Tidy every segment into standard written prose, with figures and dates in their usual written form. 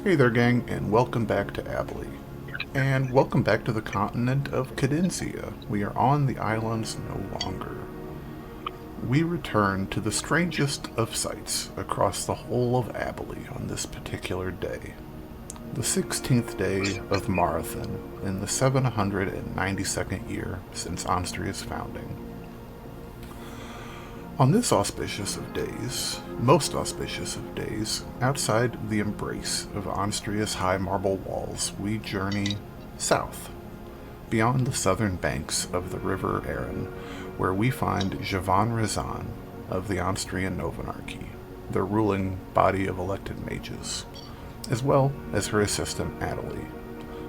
Hey there, gang, and welcome back to Abhaile. And welcome back to the continent of Cadencia. We are on the islands no longer. We return to the strangest of sights across the whole of Abhaile on this particular day. The 16th day of Marathon in the 792nd year since Aenstria's founding. On this auspicious of days, most auspicious of days, outside the embrace of Aenstria's high marble walls, we journey south, beyond the southern banks of the river Aran, where we find Javan Razan of the Aenstrian Novenarchy, the ruling body of elected mages, as well as her assistant Adelie,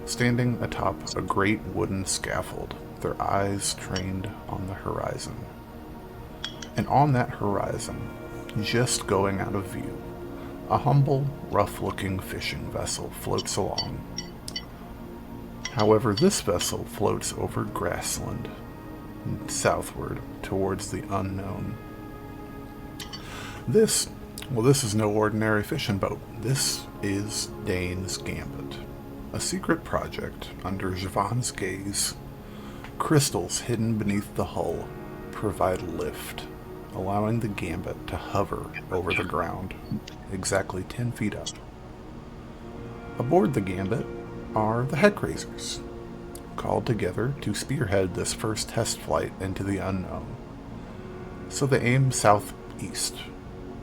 standing atop a great wooden scaffold, their eyes trained on the horizon. And on that horizon, just going out of view, a humble, rough-looking fishing vessel floats along. However, this vessel floats over grassland, southward, towards the unknown. This is no ordinary fishing boat. This is Daine's Gambit, a secret project under Javan's gaze. Crystals hidden beneath the hull provide lift, allowing the Gambit to hover over the ground, exactly 10 feet up. Aboard the Gambit are the HeckRazors, called together to spearhead this first test flight into the unknown. So they aim southeast.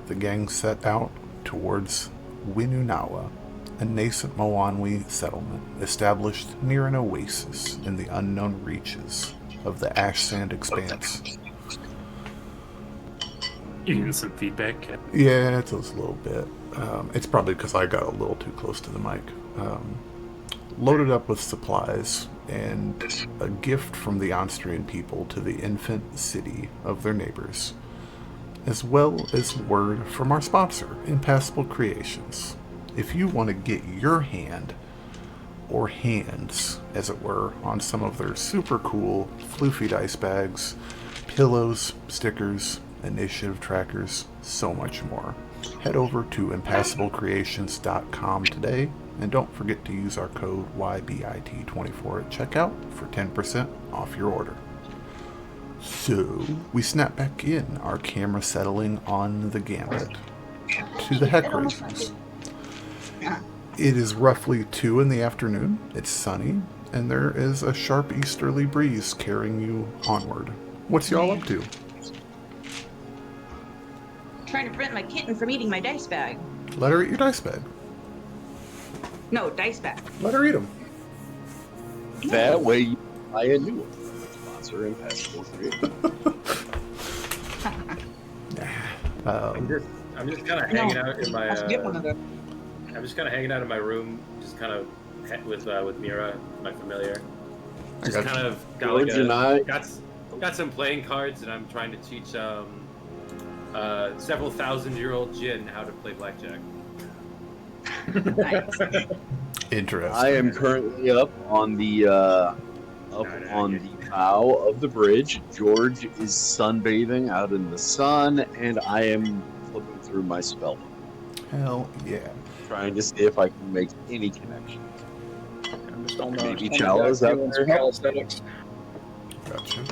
The gang set out towards Winunawa, a nascent Moanwi settlement established near an oasis in the unknown reaches of the ash sand expanse. You getting some feedback? Yeah, it's a little bit. It's probably because I got a little too close to the mic. Loaded up with supplies and a gift from the Aenstrian people to the infant city of their neighbors, as well as word from our sponsor, Impassable Creations. If you want to get your hand, or hands, as it were, on some of their super cool floofy dice bags, pillows, stickers, initiative trackers, so much more, head over to impassablecreations.com today, and don't forget to use our code YBIT24 at checkout for 10% off your order. So, we snap back in, our camera settling on the Gambit, to the HeckRazors. It is roughly 2 in the afternoon, it's sunny, and there is a sharp easterly breeze carrying you onward. What's y'all up to? Trying to prevent my kitten from eating my dice bag. Let her eat your dice bag. No, dice bag. Let her eat them. That way you buy a new one. Sponsor Impassable Creations. I'm just kind of hanging out in my. Get one of them. I'm just kind of hanging out in my room, just kind of with Mira, my familiar. Just kind of got some playing cards, and I'm trying to teach several thousand-year-old Jin how to play blackjack. Nice. Interesting. I am currently up on the bow of the bridge. George is sunbathing out in the sun, and I am flipping through my spell book, Hell yeah. trying to see if I can make any connections. I'm just on the Maybe Shalla's out there. calisthenics. Gotcha.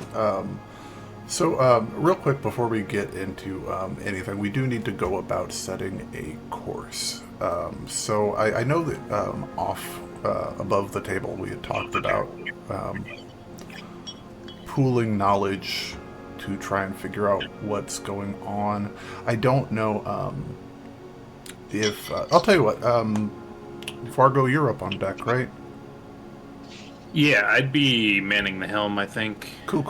Real quick before we get into anything, we do need to go about setting a course. I know that above the table we had talked about pooling knowledge to try and figure out what's going on. I don't know if... I'll tell you what, Vargo, you're up on deck, right? Yeah, I'd be manning the helm, I think. Cool.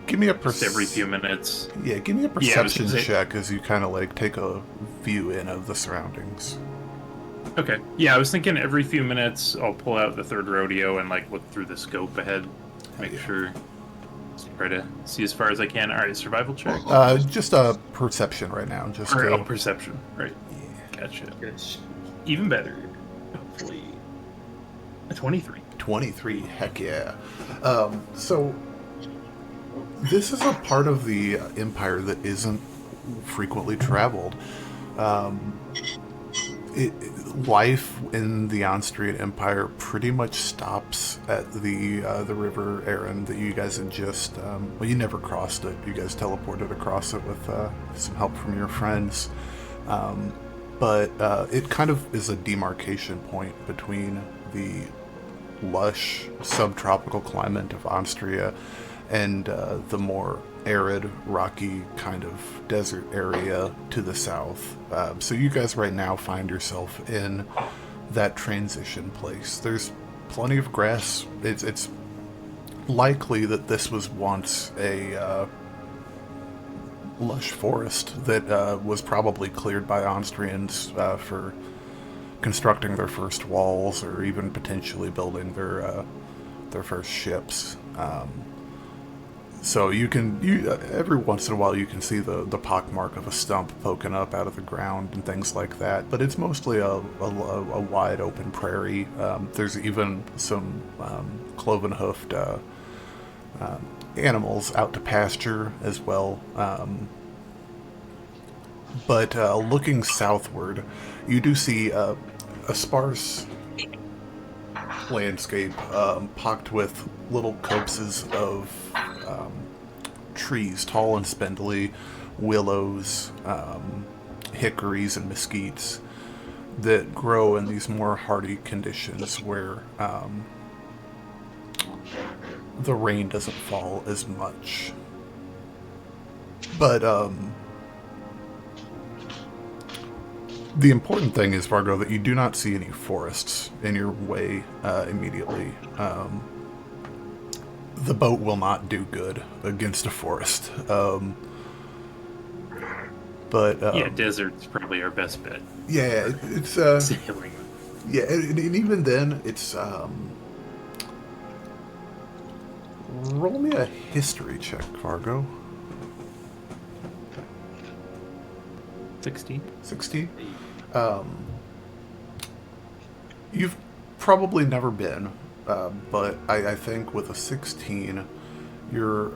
Give me a every few minutes. Yeah, give me a perception check as you kind of like take a view in of the surroundings. Okay. Yeah, I was thinking every few minutes I'll pull out the third rodeo and like look through the scope ahead, make sure, try to see as far as I can. All right, survival check. Just a perception right now. Just perception. Right. Yeah. Gotcha. Even better. Hopefully, a 23. 23, heck yeah. So, this is a part of the Empire that isn't frequently traveled. life in the Aenstrian Empire pretty much stops at the River Aran that you guys had just... well, you never crossed it. You guys teleported across it with some help from your friends. But it kind of is a demarcation point between the lush subtropical climate of Aenstria and the more arid, rocky kind of desert area to the south. So you guys right now find yourself in that transition place. There's plenty of grass. It's likely that this was once a lush forest that was probably cleared by Aenstrians for constructing their first walls or even potentially building their first ships. So you every once in a while you can see the pockmark of a stump poking up out of the ground and things like that, but it's mostly a wide open prairie. There's even some cloven-hoofed animals out to pasture as well. But looking southward, you do see a sparse landscape pocked with little copses of trees, tall and spindly, willows, hickories, and mesquites that grow in these more hardy conditions where the rain doesn't fall as much. But the important thing is, Vargo, that you do not see any forests in your way immediately. The boat will not do good against a forest. Yeah, desert's probably our best bet. Yeah, it's Sailing. yeah, and even then, it's roll me a history check, Vargo. 16. 16. You've probably never been, but I think with a 16, you're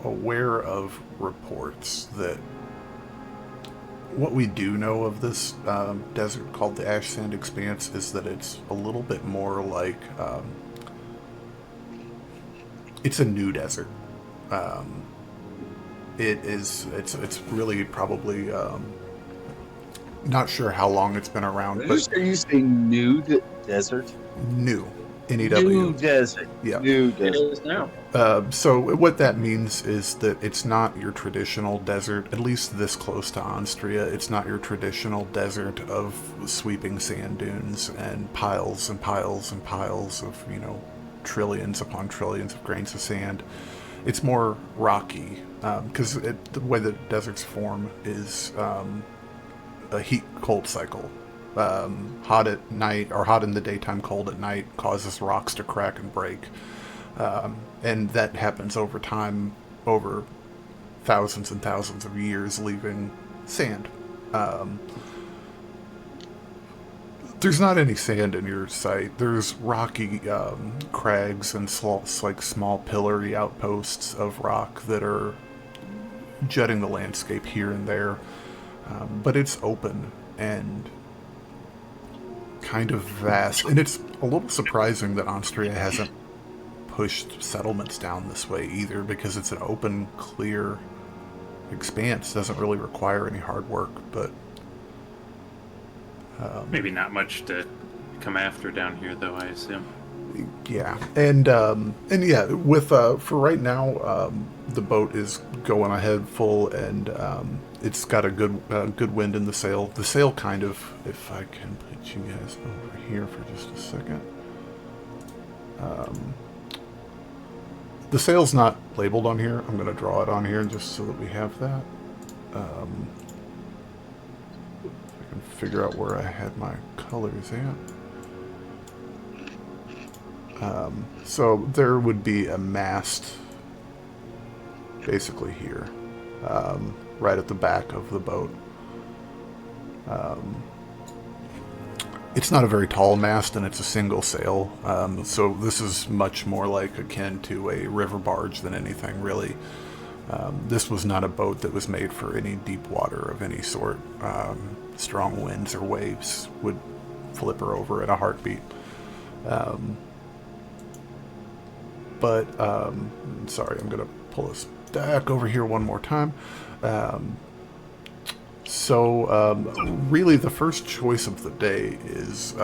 aware of reports that what we do know of this desert called the Ash Sand Expanse is that it's a little bit more like it's a new desert. It's really probably not sure how long it's been around. But Are you saying new desert? New. N-E-W. New desert. Yeah. New It desert. is now. So what that means is that it's not your traditional desert, at least this close to Aenstria. It's not your traditional desert of sweeping sand dunes and piles and piles and piles of, trillions upon trillions of grains of sand. It's more rocky, because the way that deserts form is a heat-cold cycle. Hot at night, or hot in the daytime, cold at night, causes rocks to crack and break. And that happens over time, over thousands and thousands of years, leaving sand. There's not any sand in your sight. There's rocky crags and small pillory outposts of rock that are jutting the landscape here and there. But it's open and kind of vast. And it's a little surprising that Aenstria hasn't pushed settlements down this way either, because it's an open, clear expanse. Doesn't really require any hard work, but Maybe not much to come after down here, though, I assume. yeah. And yeah, with for right now, the boat is going ahead full, and it's got a good wind in the sail. The sail kind of, if I can put you guys over here for just a second. The sail's not labeled on here. I'm going to draw it on here just so that we have that. If I can figure out where I had my colors at. So there would be a mast basically here, right at the back of the boat. It's not a very tall mast, and it's a single sail, so this is much more like akin to a river barge than anything, really. This was not a boat that was made for any deep water of any sort. Strong winds or waves would flip her over in a heartbeat. Sorry, I'm going to pull this back over here one more time. Really the first choice of the day is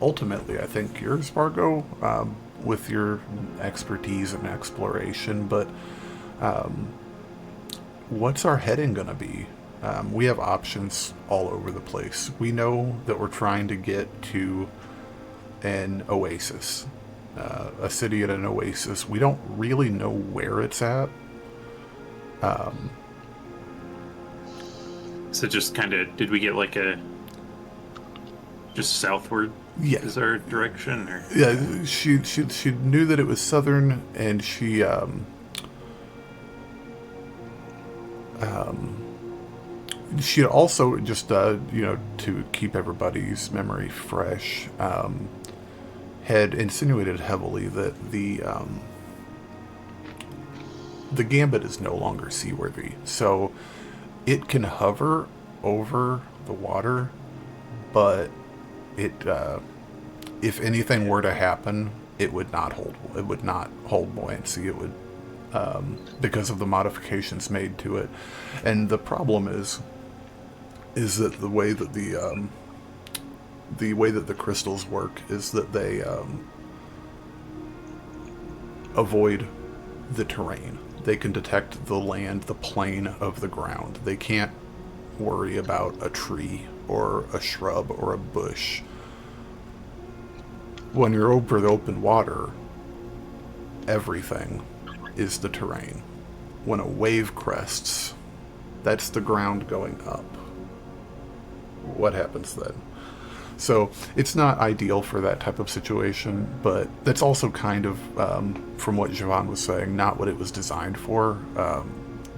ultimately, I think, yours, Vargo, with your expertise in exploration, but what's our heading going to be? We have options all over the place. We know that we're trying to get to an oasis, a city at an oasis. We don't really know where it's at. So just kind of, did we get like just southward? Yeah. Is our direction? Or? Yeah, she knew that it was southern, and she had also just to keep everybody's memory fresh, had insinuated heavily that the Gambit is no longer seaworthy, so it can hover over the water, but it if anything were to happen, it would not hold buoyancy. It would because of the modifications made to it, and the problem is that the way that the crystals work is that they avoid the terrain. They can detect the land, the plane of the ground. They can't worry about a tree or a shrub or a bush. When you're over the open water, everything is the terrain. When a wave crests, that's the ground going up. What happens then? So it's not ideal for that type of situation, but that's also kind of, from what Javon was saying, not what it was designed for.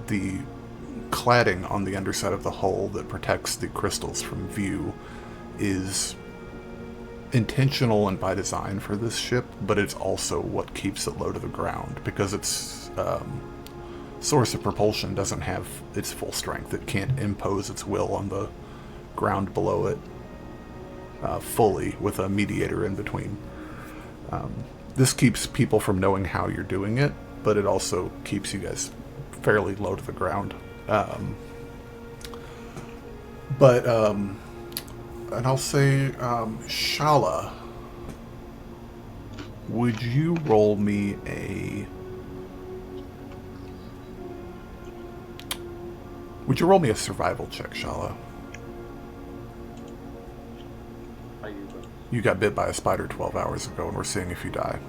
The cladding on the underside of the hull that protects the crystals from view is intentional and by design for this ship, but it's also what keeps it low to the ground, because its source of propulsion doesn't have its full strength. It can't impose its will on the ground below it fully with a mediator in between. This keeps people from knowing how you're doing it, but it also keeps you guys fairly low to the ground. And I'll say, Shalla, would you roll me a survival check, Shalla? You got bit by a spider 12 hours ago, and we're seeing if you die.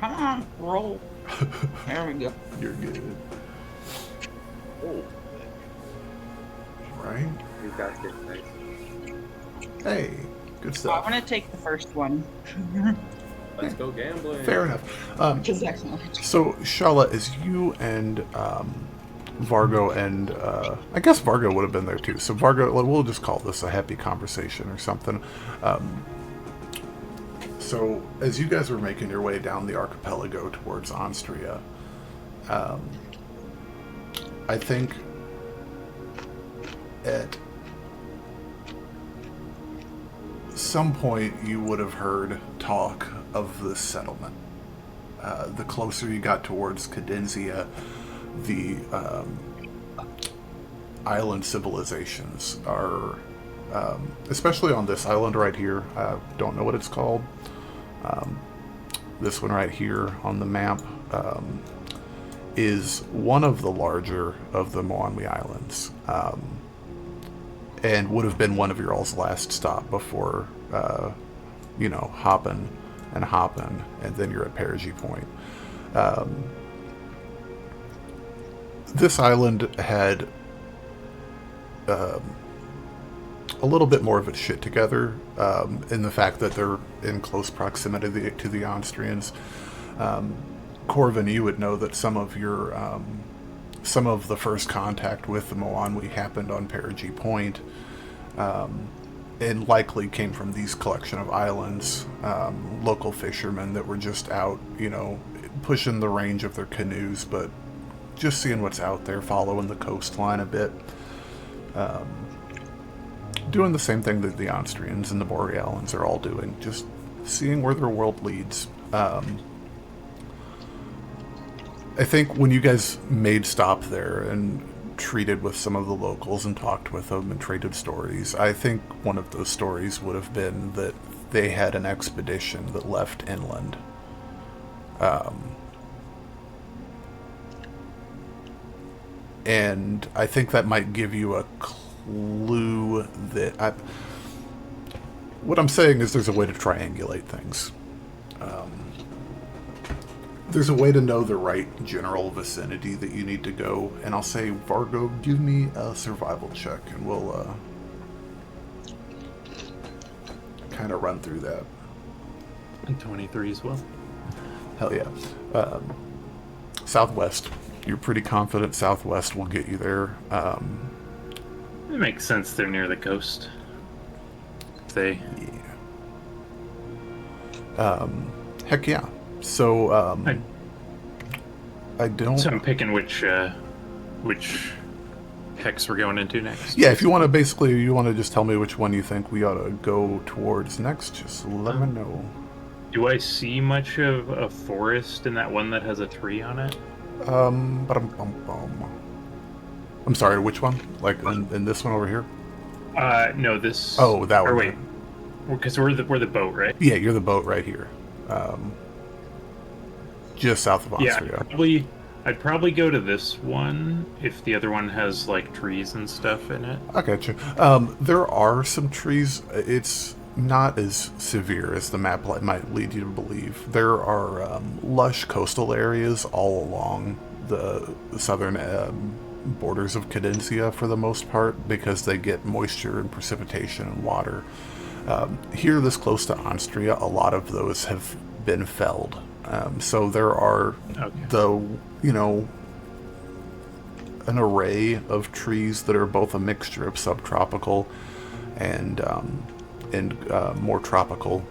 Come on, roll. There we go. You're good. Oh, Right? You got this, nice. Hey, good So I'm stuff. gonna take the first one. Let's go gambling. Fair enough. Because that's not. So, Shalla, as you and Vargo and I guess Vargo would have been there too. So Vargo, we'll just call this a happy conversation or something. So as you guys were making your way down the archipelago towards Aenstria, I think at some point you would have heard talk of this settlement. The closer you got towards Cadenzia, the island civilizations are, especially on this island right here, I don't know what it's called, this one right here on the map, is one of the larger of the Moanwi Islands, and would have been one of your all's last stop before, hopping, and then you're at Perigee Point. This island had a little bit more of its shit together, in the fact that they're in close proximity to the Aenstrians. Corvin, you would know that some of the first contact with the Moanwi happened on Perigee Point, and likely came from these collection of islands, local fishermen that were just out, pushing the range of their canoes, but just seeing what's out there, following the coastline a bit. Doing the same thing that the Aenstrians and the Borealans are all doing, just seeing where their world leads. I think when you guys made stop there and treated with some of the locals and talked with them and traded stories, I think one of those stories would have been that they had an expedition that left inland. And I think that might give you a clue that... what I'm saying is there's a way to triangulate things. There's a way to know the right general vicinity that you need to go, and I'll say, Vargo, give me a survival check, and we'll kind of run through that. And 23 as well. Hell yeah. Southwest. You're pretty confident Southwest will get you there. It makes sense. They're near the coast. They. Yeah. Heck yeah. So I don't. So I'm picking which hex we're going into next. Yeah, if you want to just tell me which one you think we ought to go towards next, just let me know. Do I see much of a forest in that one that has a tree on it? I'm sorry, which one? Like in this one over here? No, this. Oh, that one. Or wait, because we're the boat, right? Yeah, you're the boat right here. Just south of Aenstria. Yeah, I'd probably go to this one if the other one has like trees and stuff in it. I got you. There are some trees. It's not as severe as the map might lead you to believe. There are lush coastal areas all along the southern borders of Cadencia for the most part, because they get moisture and precipitation and water. Here, this close to Aenstria, a lot of those have been felled. So there are an array of trees that are both a mixture of subtropical and more tropical,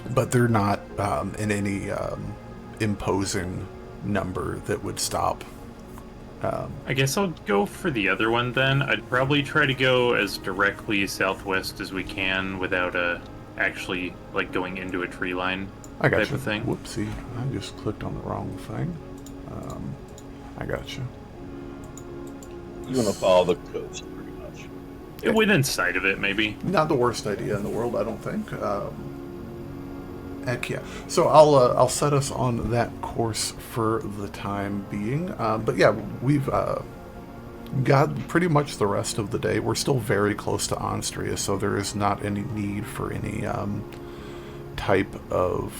but they're not in any imposing number that would stop. I guess I'll go for the other one then. I'd probably try to go as directly southwest as we can without actually like going into a tree line. I got type you. Of thing. Whoopsie, I just clicked on the wrong thing. I got you. You want to follow the coast, pretty much. Within sight of it, maybe. Not the worst idea in the world, I don't think. Heck yeah. So I'll set us on that course for the time being. But yeah, we've got pretty much the rest of the day. We're still very close to Aenstria, so there is not any need for any type of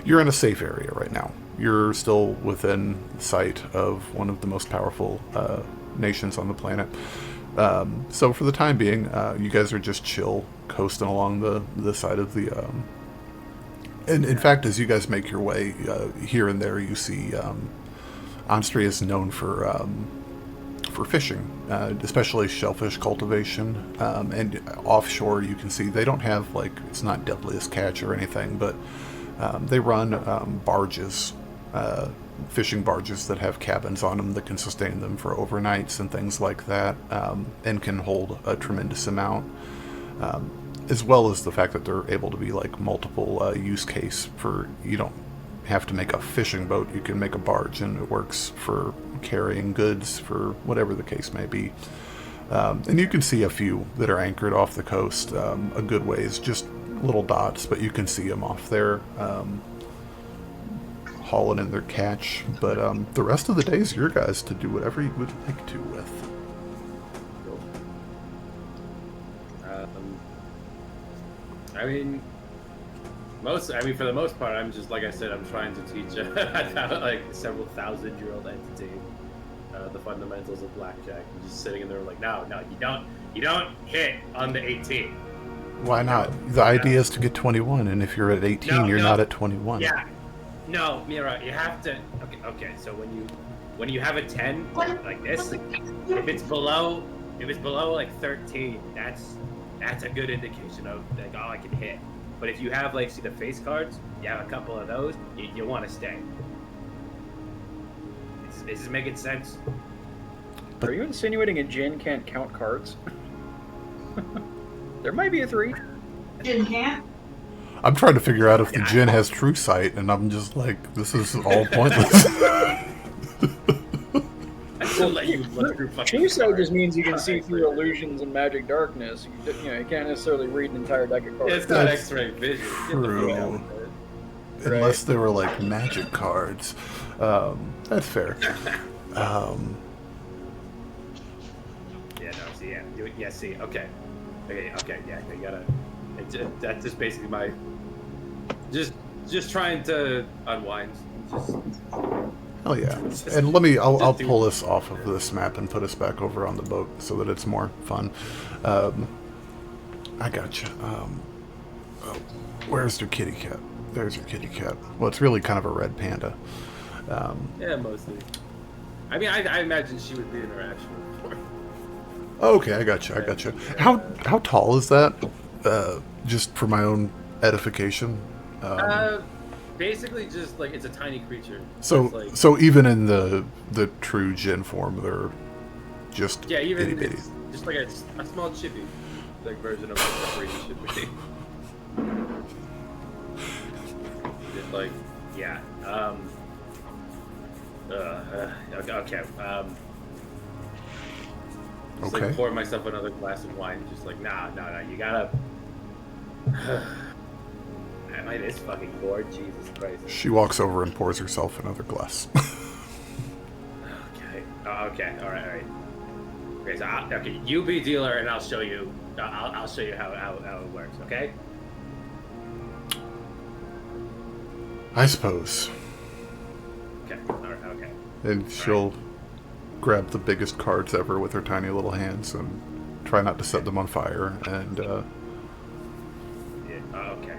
you're in a safe area right now. You're still within sight of one of the most powerful nations on the planet. So for the time being, you guys are just chill, coasting along the side of the... And in fact, as you guys make your way here and there, you see Aenstria is known for fishing, especially shellfish cultivation. And offshore, you can see they don't have, like, it's not deadliest catch or anything, but they run barges, fishing barges that have cabins on them that can sustain them for overnights and things like that, and can hold a tremendous amount, as well as the fact that they're able to be like multiple use case for, you don't have to make a fishing boat, you can make a barge and it works for carrying goods for whatever the case may be. And you can see a few that are anchored off the coast a good ways, just little dots, but you can see them off there hauling in their catch. But the rest of the day is your guys to do whatever you would like to with. For the most part, I'm just, like I said, I'm trying to teach like several thousand-year-old entity the fundamentals of blackjack. I'm just sitting in there like, no, you don't hit on the 18. Why not? The idea is to get 21, and if you're at 18, you're not at 21. Yeah. No, Mira, you have to. Okay. So when you have a 10 like this, if it's below like 13, that's that's a good indication of like, oh, I can hit. But if you have like, see the face cards, you have a couple of those, you want to stay. Is this making sense? Are you insinuating a djinn can't count cards? There might be a 3. Jin can't? I'm trying to figure out if the djinn has true sight, and I'm just like, this is all pointless. I still let you look through fucking True sight cards. just means you can see through illusions and magic darkness. You can't necessarily read an entire deck of cards. It's not That's X-ray vision. Get the true. fuck out of it. Unless they were like magic cards. That's fair. Yeah, no, see, yeah, do it, yeah, see, okay, yeah, you gotta. That's just basically my. Just trying to unwind. Just. Oh yeah. And I'll pull this off of this map and put us back over on the boat so that it's more fun. I gotcha. Where's your kitty cat? There's your kitty cat. Well, it's really kind of a red panda. Yeah, mostly. I mean, I imagine she would be in interaction before. Okay, I gotcha. How tall is that? Just for my own edification. Basically, just like it's a tiny creature. So It's like, so even in the true djinn form, they're just yeah, even itty bitty. it's just like a small chibi, like version of what Brady should be. Just like, yeah. Okay. Just Okay. like pour myself another glass of wine. Just like, no, you gotta. Am I this fucking bored? Jesus Christ. She walks over and pours herself another glass. Okay. Okay. All right. Okay. So, okay, you be dealer, and I'll show you. I'll show you how it works. Okay. I suppose. Okay. All right. Okay. And she'll grab the biggest cards ever with her tiny little hands and try not to set them on fire. And Yeah. Okay.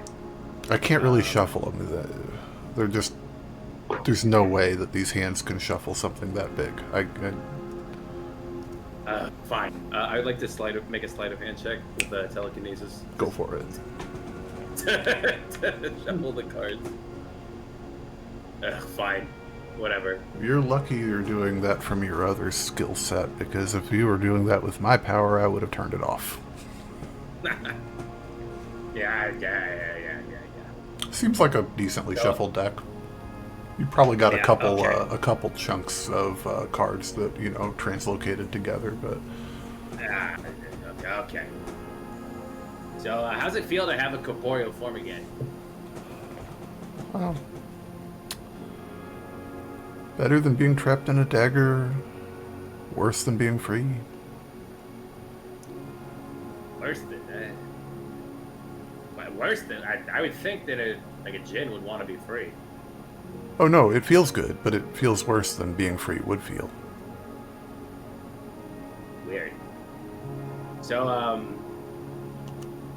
I can't really shuffle them. They're just... There's no way that these hands can shuffle something that big. Fine. I would like to make a sleight of hand check with telekinesis. Go for it. To shuffle the cards. Fine. Whatever. You're lucky you're doing that from your other skill set, because if you were doing that with my power, I would have turned it off. Yeah. Seems like a decently shuffled deck. You probably got Yeah, a couple okay. a couple chunks of cards that, you know, translocated together, but Okay. So, how's it feel to have a corporeal form again? well, better than being trapped in a dagger, worse than being free. Worse than worse than I would think that a djinn would want to be free. Oh no, it feels good, but it feels worse than being free would feel. Weird. So, I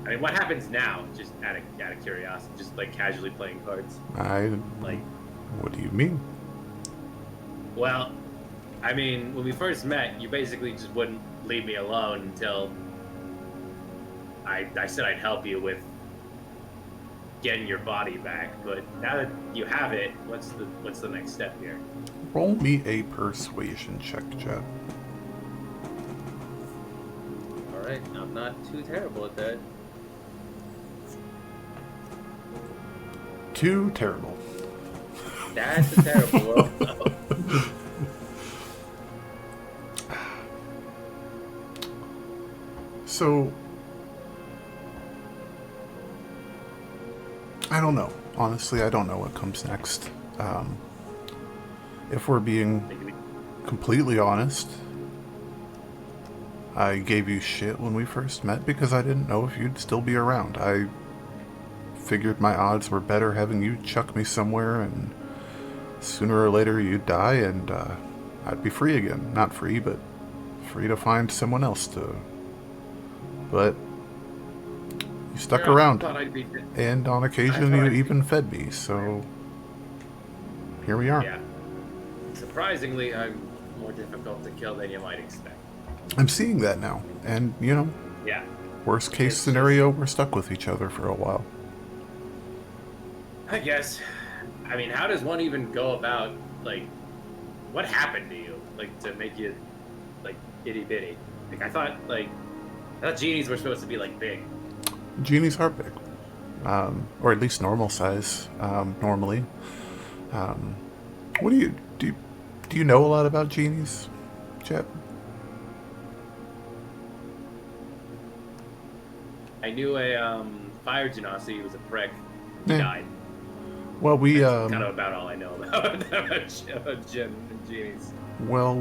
mean, what happens now? Just out of curiosity, just like casually playing cards. What do you mean? Well, I mean, when we first met, you basically just wouldn't leave me alone until I said I'd help you with getting your body back. But now that you have it, what's the next step here? Roll me a persuasion check, Chad. All right, I'm not too terrible at that. Too terrible. That's a terrible roll. So, I don't know. Honestly, I don't know what comes next. If we're being completely honest, I gave you shit when we first met because I didn't know if you'd still be around. I figured my odds were better having you chuck me somewhere, and sooner or later you'd die, and I'd be free again. Not free, but free to find someone else to... But you stuck around, and on occasion you even fed me, so here we are. Yeah. Surprisingly, I'm more difficult to kill than you might expect. I'm seeing that now, and, you know, Yeah. Worst case It's scenario, we're stuck with each other for a while. I guess. I mean, how does one even go about, like, what happened to you, like, to make you, like, itty bitty? Like, I thought genies were supposed to be, like, big. Genies are big. Or at least normal size, normally. What do you know a lot about genies, Chet? I knew a, fire genasi. He was a prick. He Yeah. died. Well, we, That's kind of about all I know about genies. well,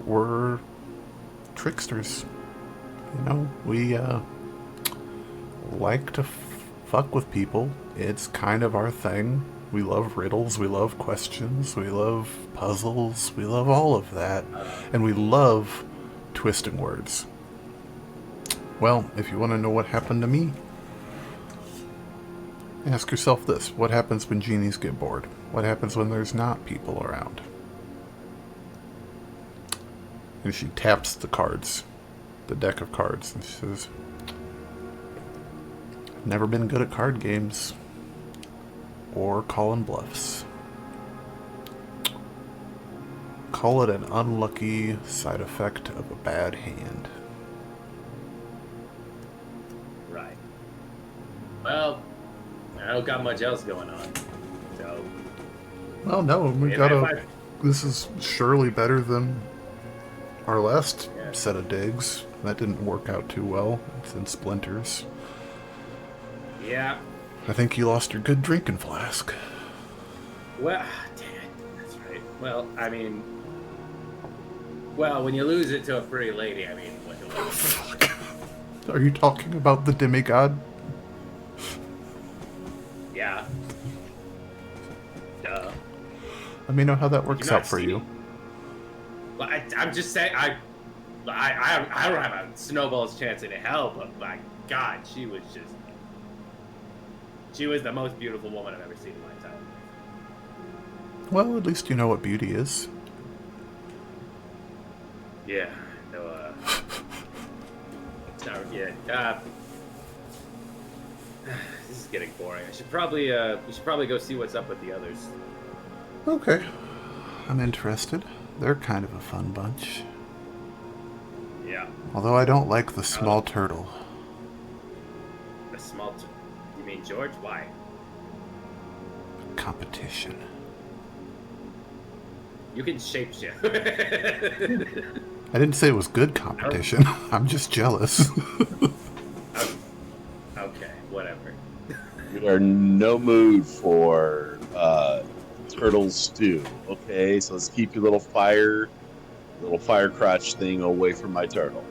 we're tricksters. You know, we, like to fuck with people. It's kind of our thing. We love riddles, we love questions, we love puzzles, we love all of that. And we love twisting words. Well, if you want to know what happened to me, ask yourself this. What happens when genies get bored? What happens when there's not people around? And she taps the cards, the deck of cards, and she says, I've never been good at card games or calling bluffs. Call it an unlucky side effect of a bad hand. Right. Well, I don't got much else going on, so. Well, no, we Yeah, got if a. This is surely better than our last Yeah. set of digs. That didn't work out too well. It's in splinters. Yeah. I think you lost your good drinking flask. Well, damn it. That's right. Well, I mean, when you lose it to a pretty lady, I mean, what do you lose? Fuck. Are you talking about the demigod? Yeah. Duh. Let me know how that works You're not out for you. seeing- Well, I'm just saying, I don't have a snowball's chance in hell, but my God, she was the most beautiful woman I've ever seen in my entire life. Well, at least you know what beauty is. Yeah. No, it's not, yeah. This is getting boring. We should probably go see what's up with the others. Okay. I'm interested. They're kind of a fun bunch. Yeah. Although I don't like the small turtle. The small. You mean George? Why? Competition. You can shapeshift. I didn't say it was good competition. I'm just jealous. Okay, whatever. We are in no mood for turtle stew. Okay, so let's keep your little fire crotch thing away from my turtle.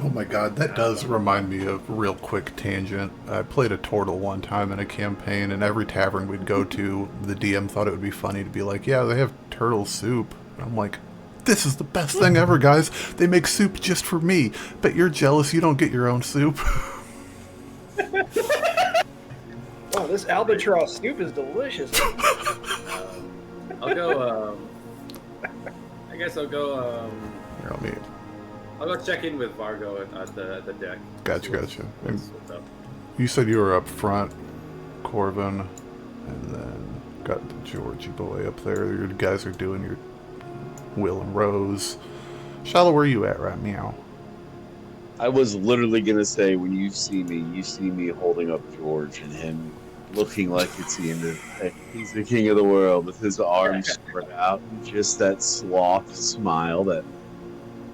Oh my god, that does remind me of a real quick tangent. I played a turtle one time in a campaign, and every tavern we'd go to, the DM thought it would be funny to be like, yeah, they have turtle soup. And I'm like, this is the best thing ever, guys. They make soup just for me. But you're jealous you don't get your own soup. Oh, this albatross soup is delicious. I'll go. I guess I'll go. Here, let me... I'll go check in with Vargo at the deck. Gotcha. And What's up? you said you were up front, Corvin, and then got the Georgie boy up there. You guys are doing your Will and Rose. Shalla, where you at right meow? I was literally gonna say, when you see me holding up George and him looking like it's the end of he's the king of the world with his arms spread out and just that sloth smile that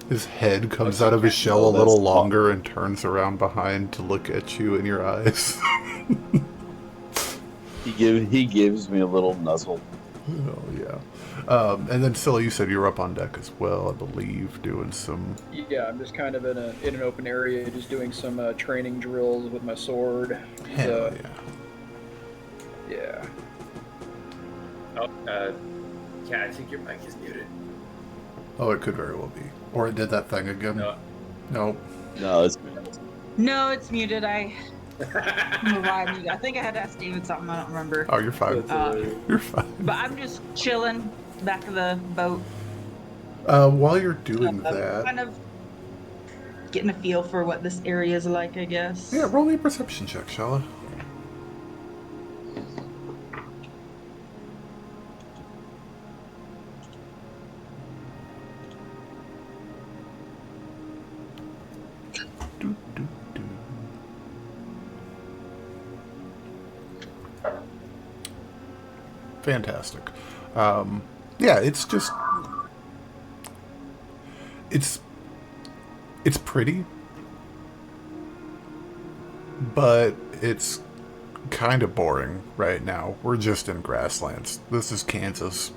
His head comes out of his shell a little longer and turns around behind to look at you in your eyes. he gives me a little nuzzle. Oh, yeah. And then, Scylla, you said you were up on deck as well, I believe, doing some... Yeah, I'm just kind of in an open area, just doing some training drills with my sword. Hell yeah. Yeah. Oh, yeah, I think your mic is muted. Oh, it could very well be. Or it did that thing again. No. Nope. No, it's No, it's muted. I don't know why I muted. I think I had to ask David something. I don't remember. Oh, you're fine. Uh, You're fine. But I'm just chilling back of the boat. While you're doing Kind that, of getting a feel for what this area is like, I guess. yeah, roll me a perception check, Shalla. Do, do, do. Fantastic. Yeah, it's just it's pretty, but it's kind of boring right now. We're just in grasslands. This is Kansas.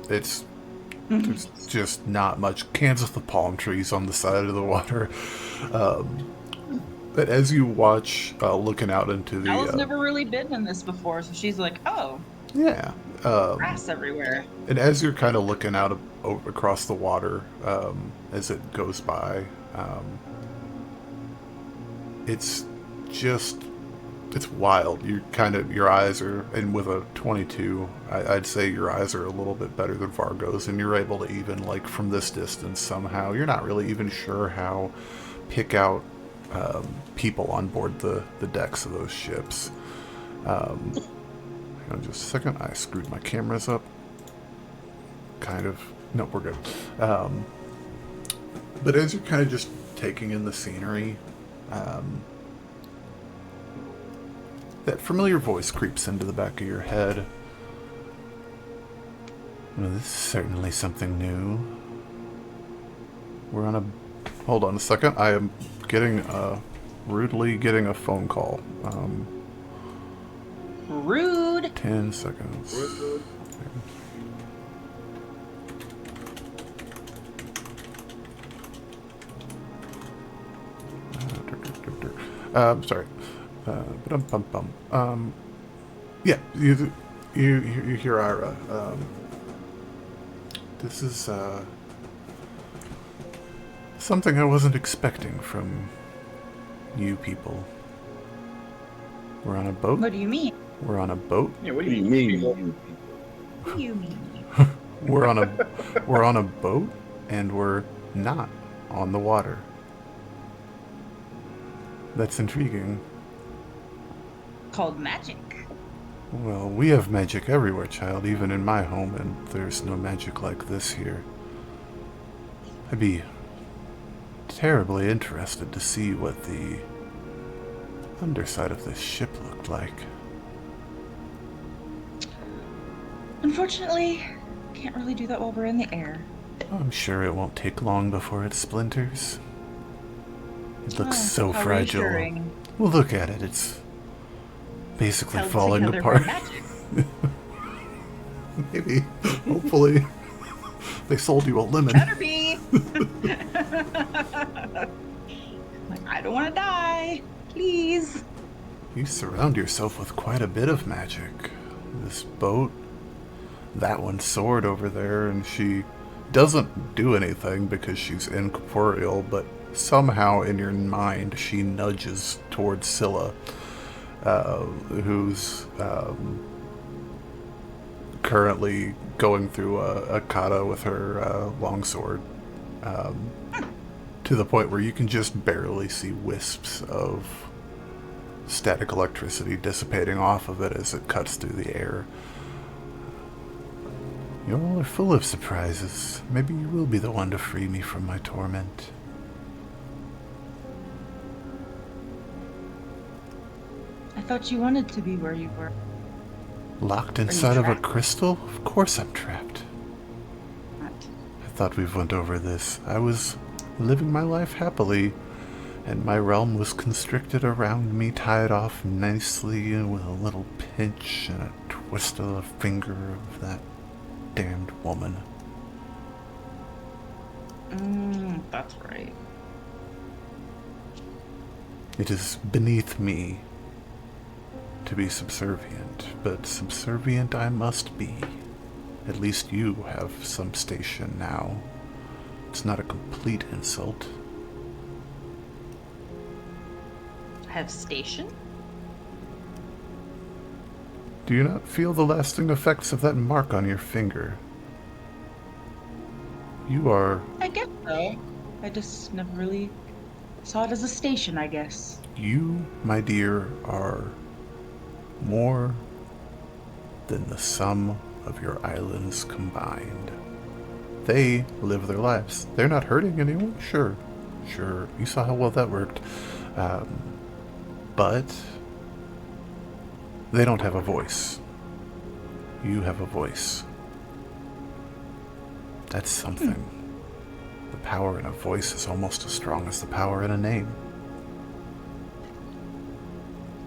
It's There's just not much. Kansas, the palm trees on the side of the water. But as you watch, looking out into the... Ella's never really been in this before, so she's like, oh, yeah. grass everywhere. And as you're kind of looking out across the water, as it goes by, it's just... It's wild. Your eyes are, and with a 22, I'd say your eyes are a little bit better than Vargo's, and you're able to even, like, from this distance somehow, you're not really even sure how pick out people on board the decks of those ships. Hang on just a second. I screwed my cameras up. Kind of. No, we're good. But as you're kind of just taking in the scenery, that familiar voice creeps into the back of your head. Well, this is certainly something new. We're on a... Hold on a second. I am rudely getting a phone call. Rude. 10 seconds. Sorry. Yeah, you hear Ira. This is something I wasn't expecting from you people. We're on a boat? What do you mean? We're on a boat? Yeah, What do you mean, you people? What do you mean? We're on a boat, and we're not on the water. That's intriguing. Called magic. Well, we have magic everywhere, child, even in my home, and there's no magic like this here. I'd be terribly interested to see what the underside of this ship looked like. Unfortunately, can't really do that while we're in the air. I'm sure it won't take long before it splinters. It looks so how fragile. reassuring. Well, look at it. It's basically Held falling together apart. by magic. Maybe. Hopefully. They sold you a lemon. Better be. Like, I don't want to die. Please. You surround yourself with quite a bit of magic. This boat, that one sword over there, and she doesn't do anything because she's incorporeal, but somehow in your mind she nudges towards Scylla, who's currently going through a kata with her longsword, to the point where you can just barely see wisps of static electricity dissipating off of it as it cuts through the air. You all are full of surprises. Maybe you will be the one to free me from my torment. I thought you wanted to be where you were. Locked inside of a trapped? crystal? Of course I'm trapped. Not. I thought we've went over this. I was living my life happily, and my realm was constricted around me, tied off nicely with a little pinch and a twist of the finger of that damned woman. That's right. It is beneath me to be subservient, but subservient I must be. At least you have some station now. It's not a complete insult. Have station? Do you not feel the lasting effects of that mark on your finger? You are, I guess so. I just never really saw it as a station, I guess. you, my dear, are more than the sum of your islands combined. They live their lives. They're not hurting anyone. Sure. You saw how well that worked. But they don't have a voice. You have a voice. That's something. The power in a voice is almost as strong as the power in a name.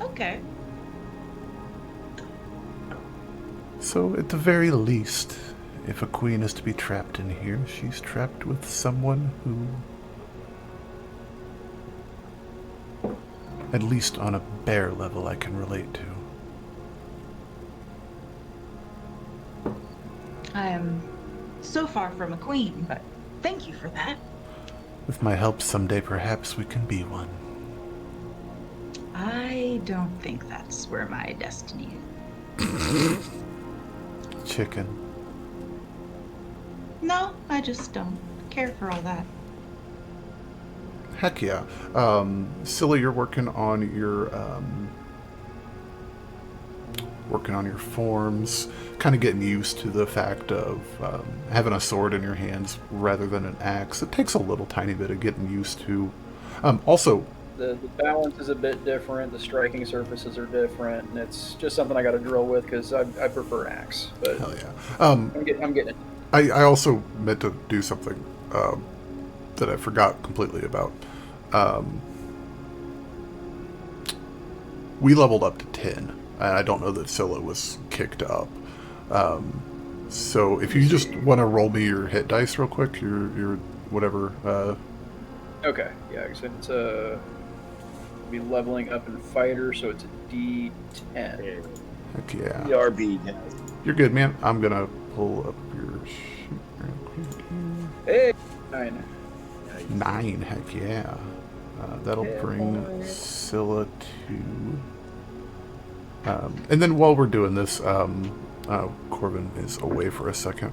Okay. So, at the very least, if a queen is to be trapped in here, she's trapped with someone who, at least on a bare level, I can relate to. I am so far from a queen, but thank you for that. With my help, someday perhaps we can be one. I don't think that's where my destiny is. Chicken. No, I just don't care for all that. Heck yeah. Scylla, you're working on your forms, kind of getting used to the fact of having a sword in your hands rather than an axe. It takes a little tiny bit of getting used to. Also, The balance is a bit different. The striking surfaces are different, and it's just something I got to drill with because I prefer an axe. But hell yeah. I'm getting it. I also meant to do something that I forgot completely about. We leveled up to 10, and I don't know that Scylla was kicked up. So if you just want to roll me your hit dice real quick, your whatever. Okay, yeah, because it's be leveling up in fighter, so it's a D10. Heck yeah. BRB. You're good, man. I'm gonna pull up your sheet real quick Hey, 9. here. 9, heck yeah. That'll Yeah, bring boy. Scylla to... and then while we're doing this, Corvin is away for a second.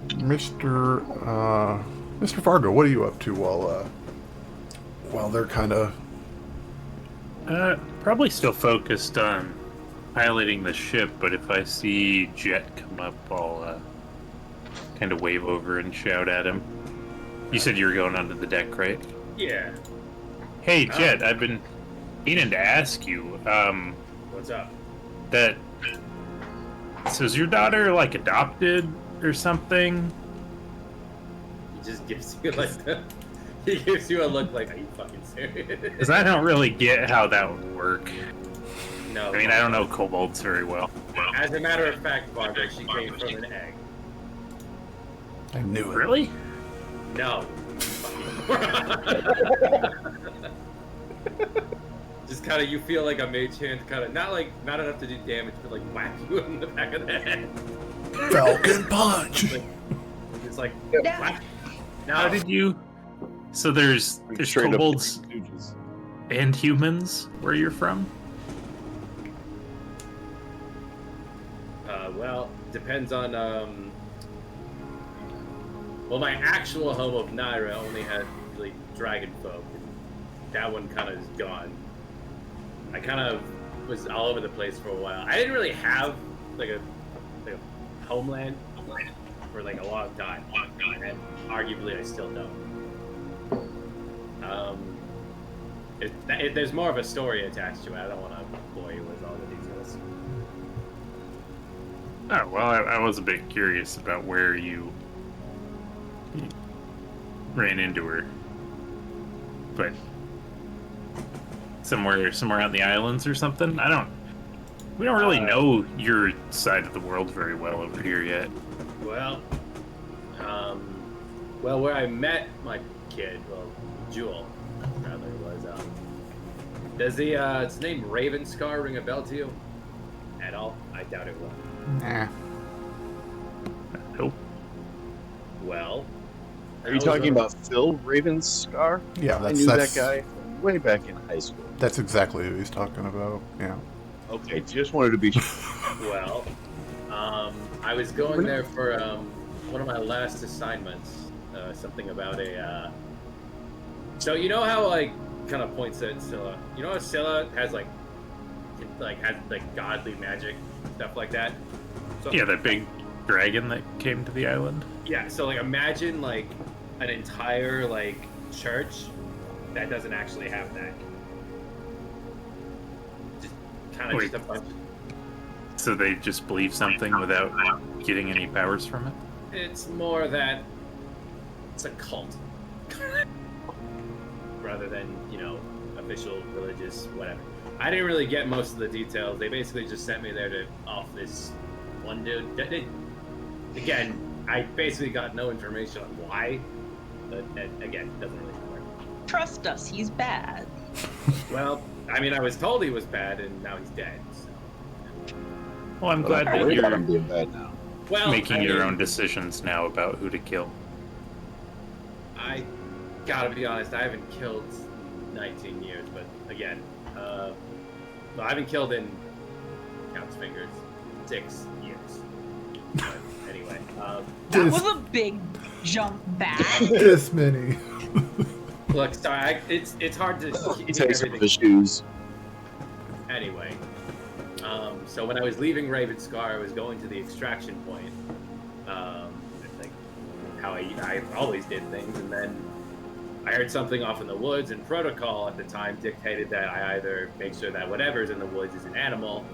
Mr. Vargo, what are you up to while they're kind of... Probably still focused on piloting the ship, but if I see Jet come up, I'll kind of wave over and shout at him. You said you were going onto the deck, right? Yeah. Hey, Jet, I've been meaning to ask you, What's up? so is your daughter, like, adopted or something? He just gives you like he gives you a look like, are you fucking serious? Because I don't really get how that would work. No. I mean, I don't know kobolds very well. As a matter of fact, Barbara, she came from an egg. I knew it. Really? No. Just kind of, you feel like a mage hand, kind of not enough to do damage, but like whack you in the back of the head. Falcon punch! It's like Yeah. whack. How did you... So there's Straight up kobolds Three Stooges. and humans where you're from? Well, depends on well, my actual home of Naira only had like dragon folk. That one kind of is gone. I kind of was all over the place for a while. I didn't really have like a homeland for like a long time, and arguably I still don't. There's more of a story attached to it. I don't want to bore you with all the details. Oh, well, I was a bit curious about where you ran into her. But somewhere out in the islands or something? We don't really know your side of the world very well over here yet. Well, where I met my kid, Jewel, rather, was, does its name Ravenscar ring a bell to you? At all? I doubt it will. Nah. Nope. Well, Are you talking about Phil Ravenscar? Yeah, I knew that guy from way back in high school. That's exactly who he's talking about. Yeah. Okay, just wanted to be sure. Well, I was going there for one of my last assignments. Something about a. So you know how like kind of points at Scylla. You know how Scylla has like godly magic stuff like that. So, Yeah, that big dragon that came to the island. Yeah. So like imagine like an entire like church that doesn't actually have that. Just kind of Wait. just a bunch. So they just believe something without getting any powers from it? It's more that it's a cult rather than, you know, official religious whatever. I didn't really get most of the details. They basically just sent me there to off this one dude. Again, I basically got no information on why, but again, it doesn't really matter. Trust us, he's bad. Well, I mean, I was told he was bad, and now he's dead. So. Well, I'm glad that worried about him you're being bad now. Well, making I your mean, own decisions now about who to kill. I gotta be honest, I haven't killed 19 years, but again, well, I haven't killed in Count's fingers 6 years. But anyway, That was a big jump back. This many. look, sorry, it's hard to He takes off his shoes. Anyway, so when I was leaving Ravenscar, I was going to the extraction point, like how I always did things, and then I heard something off in the woods, and protocol at the time dictated that I either make sure that whatever's in the woods is an animal,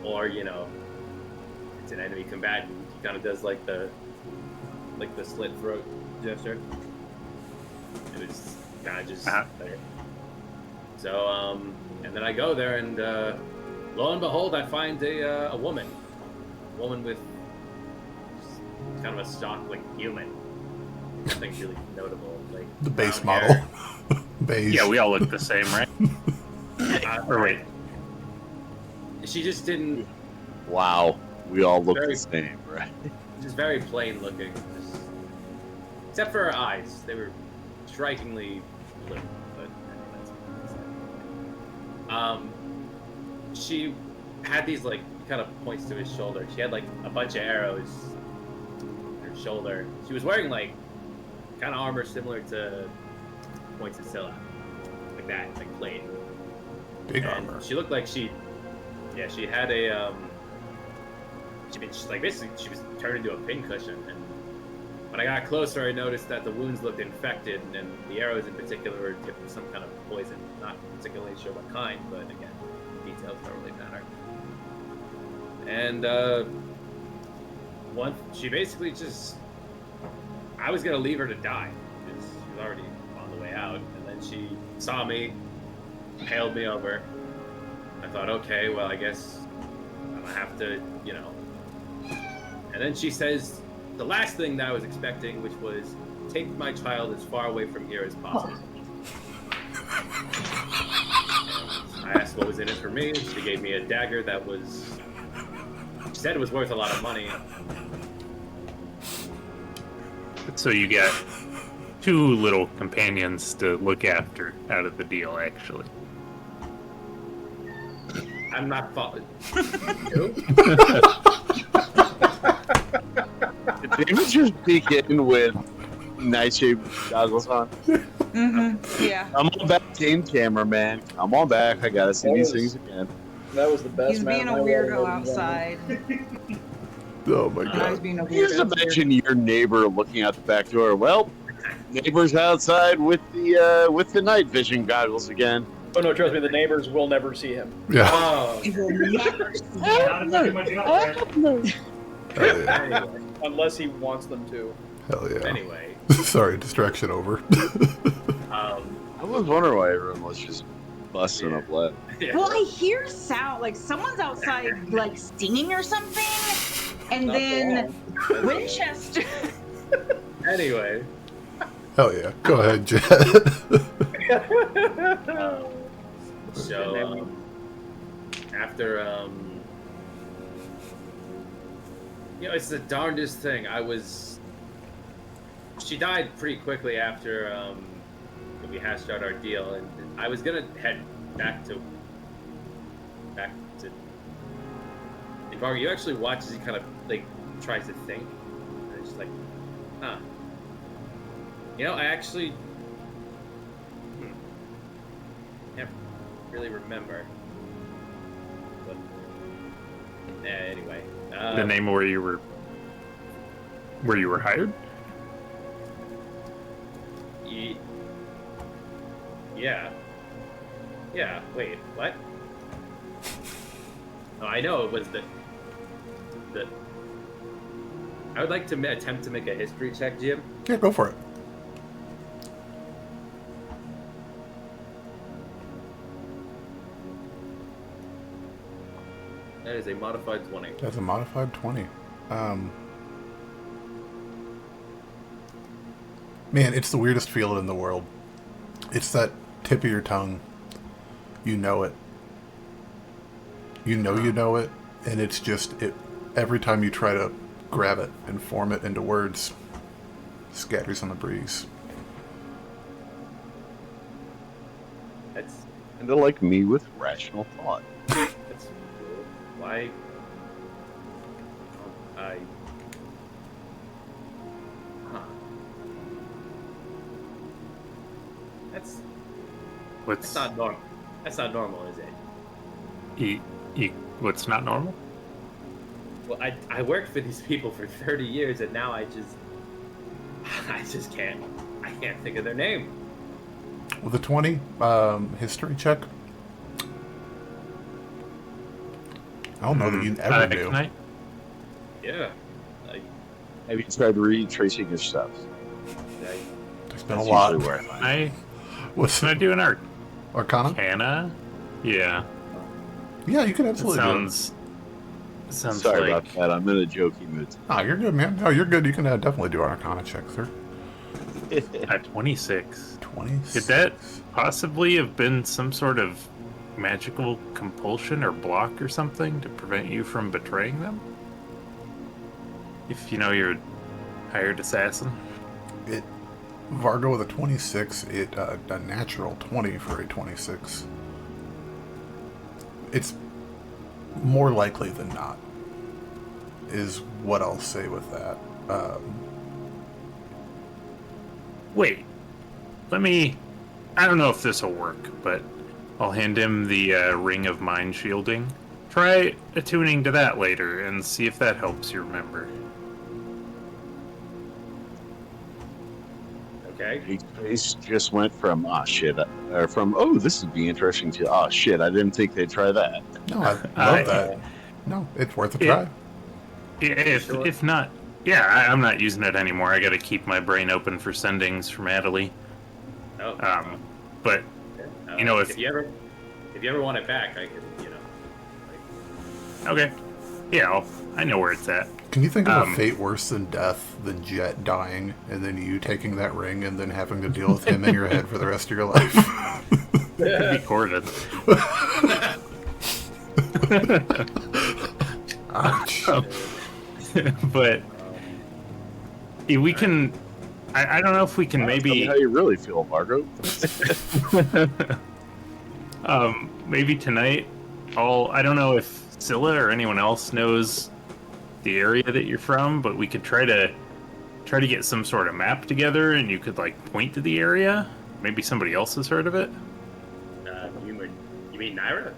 or, you know, it's an enemy combatant. He kind of does like the slit throat gesture. It was kind of just there. So, and then I go there, and lo and behold, I find a woman with kind of a stock like human. Nothing really notable, like The base brown model. hair. Beige. Yeah, we all look the same, right? Or wait, She just didn't. Wow, we all look Very- the same, right? Just very plain looking. Just, except for her eyes, they were strikingly blue. But anyway, she had these like kind of points to his shoulder. She had like a bunch of arrows in her shoulder. She was wearing like kind of armor similar to points of Scylla, like that, like plate. Big And armor. she looked like she had a like basically she was turned into a pincushion. And when I got closer, I noticed that the wounds looked infected, and the arrows in particular were tipped with some kind of poison. Not particularly sure what kind, but again, details don't really matter. And she basically just, I was gonna leave her to die because she was already on the way out, and then she saw me, hailed me over. I thought, okay, well, I guess I'm gonna have to, you know. And then she says the last thing that I was expecting, which was, take my child as far away from here as possible. I asked what was in it for me. She gave me a dagger that was, she said it was worth a lot of money. so you got 2 little companions to look after out of the deal, actually. I'm not following. Did David just peek in with nightshade goggles on? Mm-hmm. Yeah. I'm on back, team cameraman. I'm on back. I gotta see these things again. That was the best. He's being a mountain I weirdo ever done. outside. Oh my Now he's god. being a Just weirdo. imagine your neighbor looking out the back door. Well, neighbor's outside with the night vision goggles again. Oh no, trust me, the neighbors will never see him. Yeah. Oh, He will never see Hell yeah. anyway. Unless he wants them to. Hell yeah. Anyway, Sorry, distraction over. I was wondering why everyone was just busting up left. yeah. Well, I hear sound like someone's outside, like singing or something, and Not then for long. Winchester. Anyway, Hell yeah. Go ahead, Jet. so after you know, it's the darndest thing. She died pretty quickly after we hashed out our deal, and I was gonna head back to Vargo, you actually watch as he kind of like tries to think. And it's just like, huh. You know, I actually can't really remember. But anyway, The name where you were hired? Yeah. Yeah. Wait. What? Oh, I know it was the. I would like to attempt to make a history check, Jim. Yeah, go for it. That is a modified 20. That's a modified 20. Man, it's the weirdest feeling in the world. It's that tip of your tongue. You know it. You know it, and it's just it. Every time you try to grab it and form it into words, scatters on the breeze. That's And they're like me with rational thought. that's why I. Huh. That's What's not normal. That's not normal, is it? what's not normal? Well, I worked for these people for 30 years, and now I just can't think of their name. With a 20, history check. I don't know that you ever do. Can I? Yeah. Have you tried retracing your steps? There's been a That's lot. usually where I find it. What's Can I do an Arcana? Arcana? Yeah. Yeah, you can It absolutely do sounds Sorry like about that. I'm in a jokey mood. Oh, you're good, man. No, you're good. You can definitely do an Arcana check, sir. at 26. 26. Could that possibly have been some sort of magical compulsion or block or something to prevent you from betraying them? If you know you're a hired assassin? Vargo with a 26, a natural 20 for a 26. It's more likely than not, is what I'll say with that. Wait. I don't know if this will work, but I'll hand him the Ring of Mind Shielding. Try attuning to that later and see if that helps you remember. Okay. His face just went from shit, or from this would be interesting to shit. I didn't think they'd try that. No, I love that. No, it's worth a try. If not, yeah, I'm not using it anymore. I got to keep my brain open for sendings from Adelie. Oh. But you know, if you ever want it back, I can, okay, yeah, I know where it's at. Can you think of a fate worse than death than Jet dying and then you taking that ring and then having to deal with him in your head for the rest of your life? It'd be Corvin. Ouch. But we can. I don't know if we can Tell me maybe. how you really feel, Vargo. Maybe tonight. I don't know if Scylla or anyone else knows the area that you're from, but we could try to get some sort of map together, and you could like point to the area. Maybe somebody else has heard of it. You mean Naira?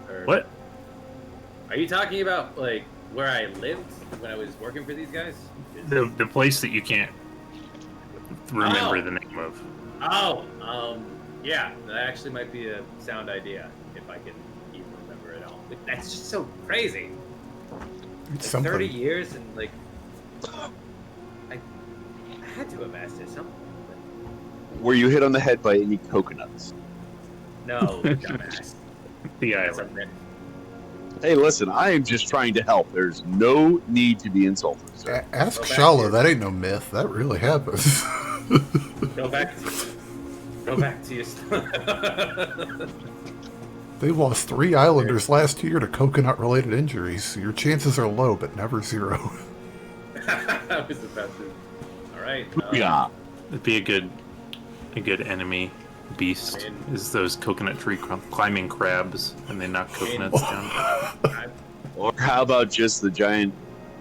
Or, What? Are you talking about like where I lived when I was working for these guys? The place that you can't remember Oh. the name of. Yeah, that actually might be a sound idea if I can even remember it all. But that's just so crazy. It's Like, something. 30 years and like I had to have asked it something. Were you hit on the head by any coconuts? No, dumbass. The That's a island. myth. Hey, listen, I am just trying to help. There's no need to be insulted, sir. Ask Go back Shalla. to- That ain't no myth. That really happens. Go back to your They lost 3 islanders last year to coconut-related injuries. Your chances are low, but never zero. I was about to. All right. Yeah. It'd be a good enemy beast I mean- is those coconut tree climbing crabs, and they knock coconuts down. Or how about just the giant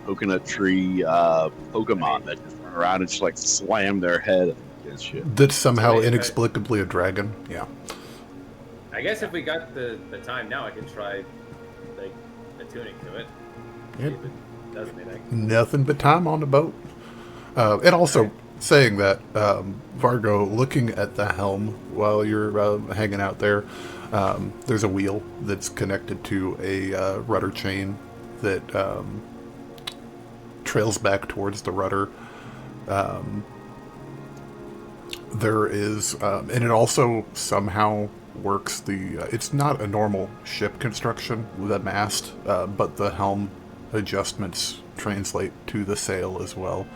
coconut tree Pokemon that just run around and just like slam their head against shit? That's somehow So they- inexplicably a dragon. Yeah. I guess if we got the time now, I could try like attuning to it. See Yep. if it does anything. Nothing but time on the boat. And also, saying that, Vargo, looking at the helm while you're hanging out there, there's a wheel that's connected to a rudder chain that trails back towards the rudder. There is, and it also somehow works it's not a normal ship construction with a mast, but the helm adjustments translate to the sail as well.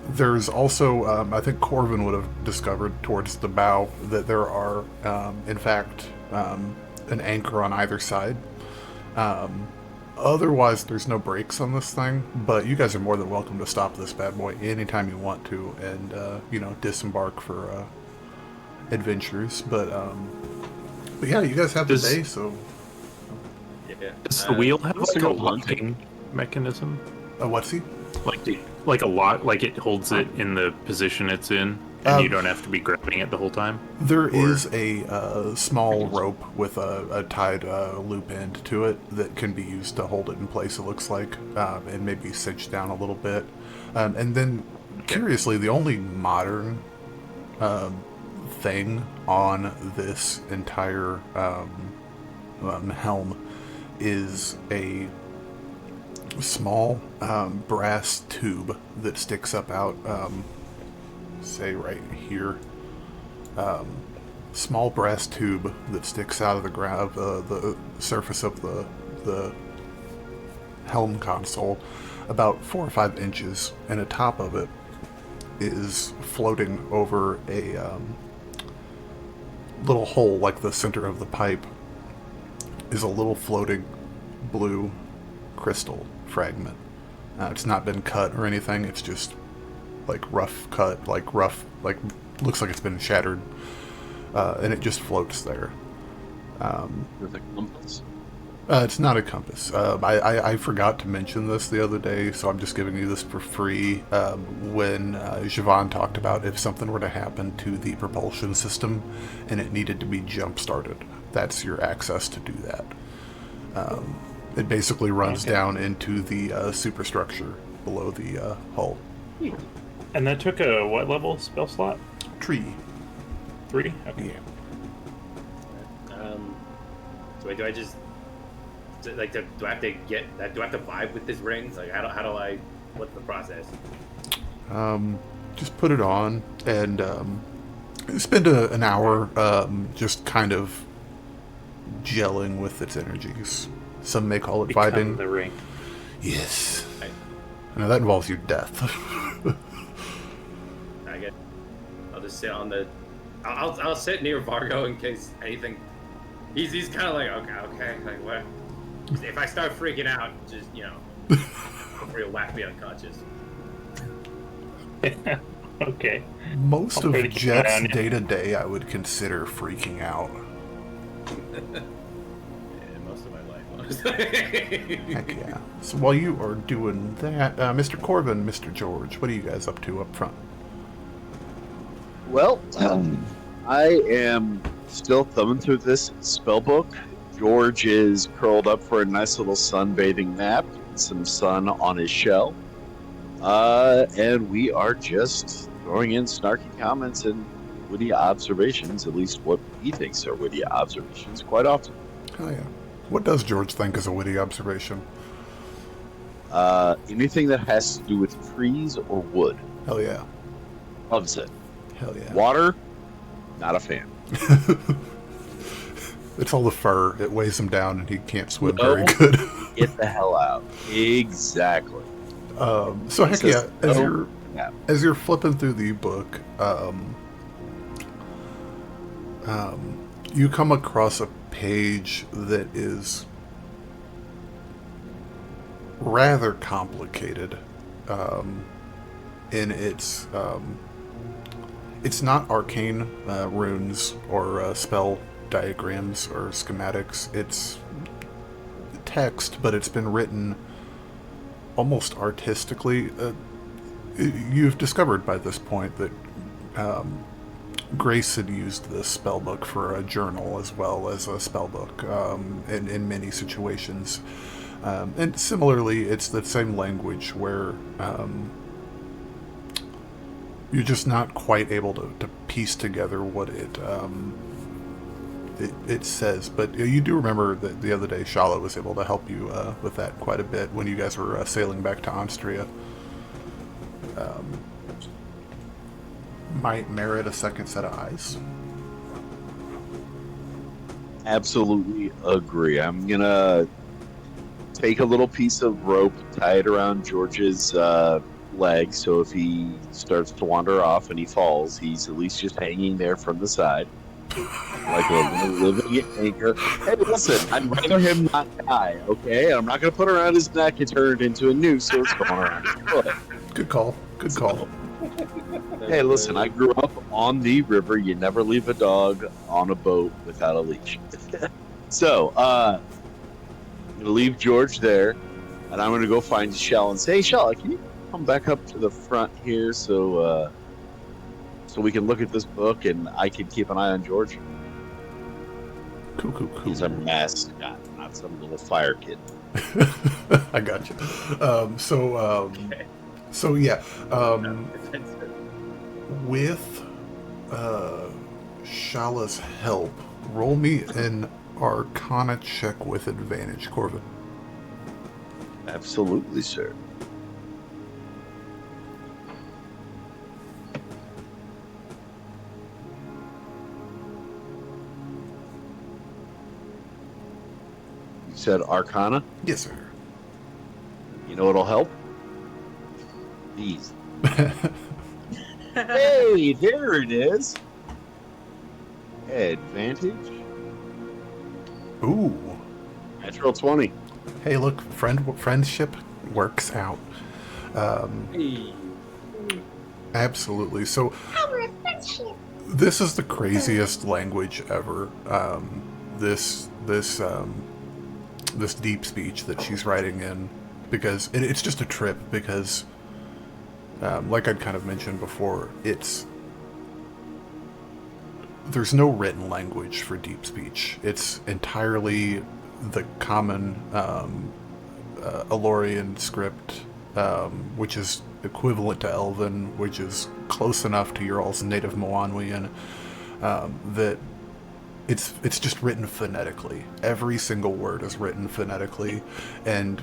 There's also, I think Corvin would have discovered towards the bow that there are, in fact, an anchor on either side. Otherwise, there's no brakes on this thing, but you guys are more than welcome to stop this bad boy anytime you want to and, disembark for adventures. But yeah, you guys have the day, so... Yeah. Does the wheel have let's like a go hunting. locking mechanism? What's he? Like a lot, like it holds it in the position it's in, and you don't have to be grabbing it the whole time? There is a small rope with a tied loop end to it that can be used to hold it in place, it looks like, and maybe cinch down a little bit. And then, curiously, the only modern thing on this entire helm is a small brass tube that sticks up out, say right here. Small brass tube that sticks out of the ground, the surface of the helm console, about 4 or 5 inches, and the top of it is floating over a little hole, like the center of the pipe is a little floating blue crystal fragment. It's not been cut or anything, it's just like rough cut, like looks like it's been shattered, and it just floats there. With a compass. It's not a compass. I forgot to mention this the other day, so I'm just giving you this for free. When Siobhan talked about if something were to happen to the propulsion system and it needed to be jump-started, that's your access to do that. It basically runs down into the superstructure below the hull. And that took a what level spell slot? Tree. 3? Okay. Yeah. Do I just like do I have to get that? Do I have to vibe with this ring? Like how do I? What's the process? Just put it on and spend an hour just kind of gelling with its energies. Some may call it Become vibing. the ring. Yes. Right. Now that involves your death. I get. I'll just sit on the. I'll sit near Vargo in case anything. He's kind of like okay like what? If I start freaking out, just he'll whack me unconscious. Okay. Most I'll of try to keep an eye Jet's on you. day-to-day I would consider freaking out. Yeah, most of my life, honestly. Heck yeah. So while you are doing that, Mr. Corvin, Mr. George, what are you guys up to up front? Well, I am still thumbing through this spell book. George is curled up for a nice little sunbathing nap, some sun on his shell. And we are just throwing in snarky comments and witty observations, at least what he thinks are witty observations, quite often. Oh yeah. What does George think is a witty observation? Anything that has to do with trees or wood. Hell yeah. Loves it. Hell yeah. Water, not a fan. It's all the fur. It weighs him down and he can't swim No. very good. Get the hell out. Exactly. So heck yeah, Says, as you're flipping through the book, you come across a page that is rather complicated. and it's not arcane runes or spell diagrams or schematics. It's text, but it's been written almost artistically. You've discovered by this point that Grace had used this spellbook for a journal as well as a spellbook in many situations. And similarly, it's the same language where you're just not quite able to piece together what it says. But you do remember that the other day Shalla was able to help you with that quite a bit when you guys were sailing back to Aenstria. Might merit a second set of eyes. Absolutely agree. I'm gonna take a little piece of rope, tie it around George's leg, so if he starts to wander off and he falls, he's at least just hanging there from the side, like a living anchor. Hey, listen, I'd rather him not die, okay? I'm not gonna put it around his neck and turn it into a noose, so it's going around his foot. Good call. Good call. Hey, listen, I grew up on the river. You never leave a dog on a boat without a leash. So, I'm going to leave George there, and I'm going to go find Shalla and say, hey, Shalla, can you come back up to the front here so we can look at this book and I can keep an eye on George? Cool. He's a mascot, not some little fire kid. I got you. So yeah, with Shalla's help, roll me an Arcana check with advantage, Corvin. Absolutely, sir. You said Arcana? Yes, sir. You know what'll help? These. Hey, there it is. Advantage. Ooh. Natural 20. Hey, look, friendship works out. Hey. Absolutely. So, this is the craziest language ever. This deep speech that she's writing in, because it's just a trip. Because, like I'd kind of mentioned before, there's no written language for deep speech. It's entirely the common Elorian script, which is equivalent to Elven, which is close enough to your all's native Moanwian, that it's just written phonetically. Every single word is written phonetically, and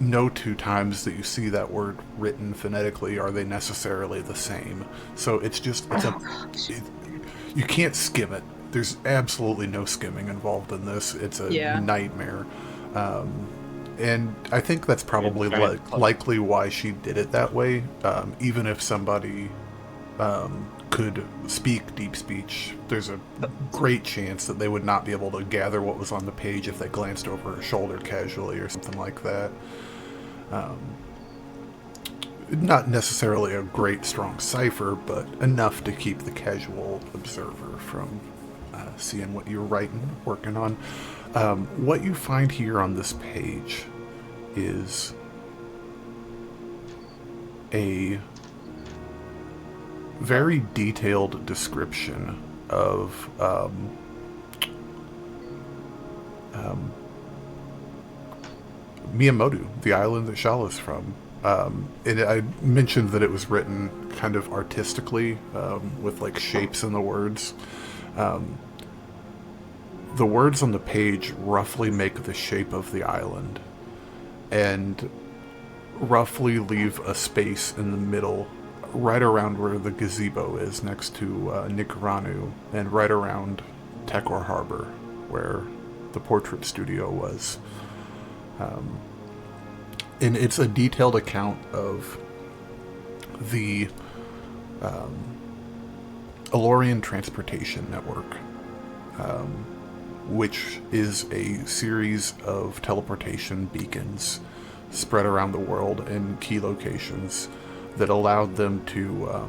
no two times that you see that word written phonetically are they necessarily the same. So you can't skim it. There's absolutely no skimming involved in this. It's a nightmare. And I think that's probably likely why she did it that way. Even if somebody could speak deep speech, there's a great chance that they would not be able to gather what was on the page if they glanced over her shoulder casually or something like that. Not necessarily a great strong cipher, but enough to keep the casual observer from seeing what you're working on. What you find here on this page is a very detailed description of Miyamoto, the island that Shalla's from. And I mentioned that it was written kind of artistically, with like shapes in the words. The words on the page roughly make the shape of the island, and roughly leave a space in the middle, right around where the gazebo is next to Nicaranu, and right around Tekor Harbor, where the portrait studio was. And it's a detailed account of the Elorian Transportation Network, which is a series of teleportation beacons spread around the world in key locations that allowed them to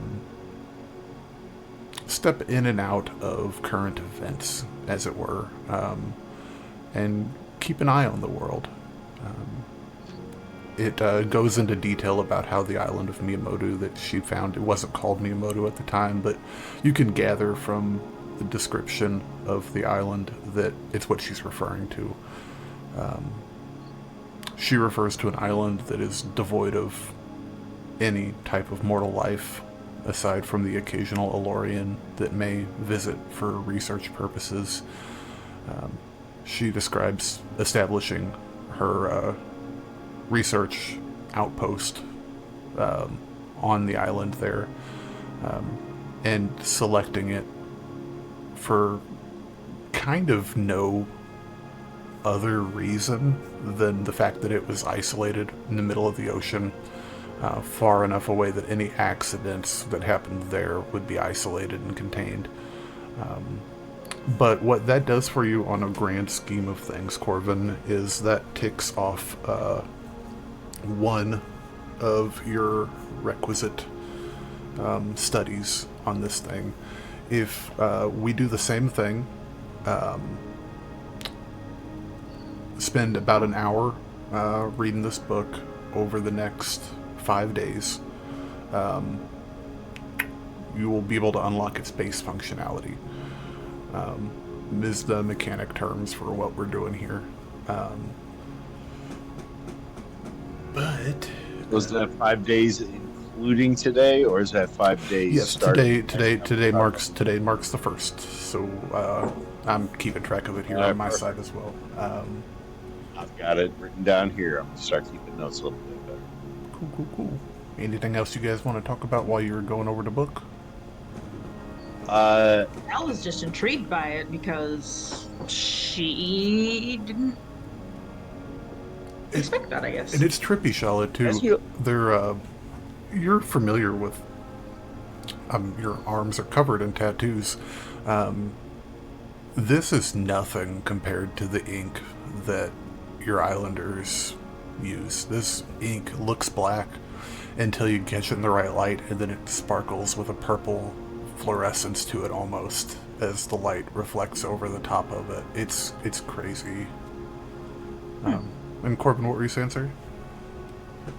step in and out of current events, as it were, and keep an eye on the world. It goes into detail about how the island of Miyamoto that she found, it wasn't called Miyamoto at the time, but you can gather from the description of the island that it's what she's referring to. She refers to an island that is devoid of any type of mortal life, aside from the occasional Elorian that may visit for research purposes. She describes establishing her research outpost on the island there, and selecting it for kind of no other reason than the fact that it was isolated in the middle of the ocean, far enough away that any accidents that happened there would be isolated and contained. But what that does for you on a grand scheme of things, Corvin, is that ticks off one of your requisite studies on this thing. If we do the same thing, spend about an hour reading this book over the next 5 days, you will be able to unlock its base functionality. Is the mechanic terms for what we're doing here. But Was that 5 days including today, or is that 5 days? yes, starting today marks the first. So I'm keeping track of it here on my side as well. I've got it written down here. I'm gonna start keeping notes a little bit better. Cool. Anything else you guys want to talk about while you're going over the book? I was just intrigued by it because she didn't expect that, I guess. And it's trippy, Shalla, too. As you- They're, you're familiar with, your arms are covered in tattoos. This is nothing compared to the ink that your islanders use. This ink looks black until you catch it in the right light, and then it sparkles with a purple fluorescence to it almost as the light reflects over the top of it. It's crazy. And Corbin, what were you saying, sir?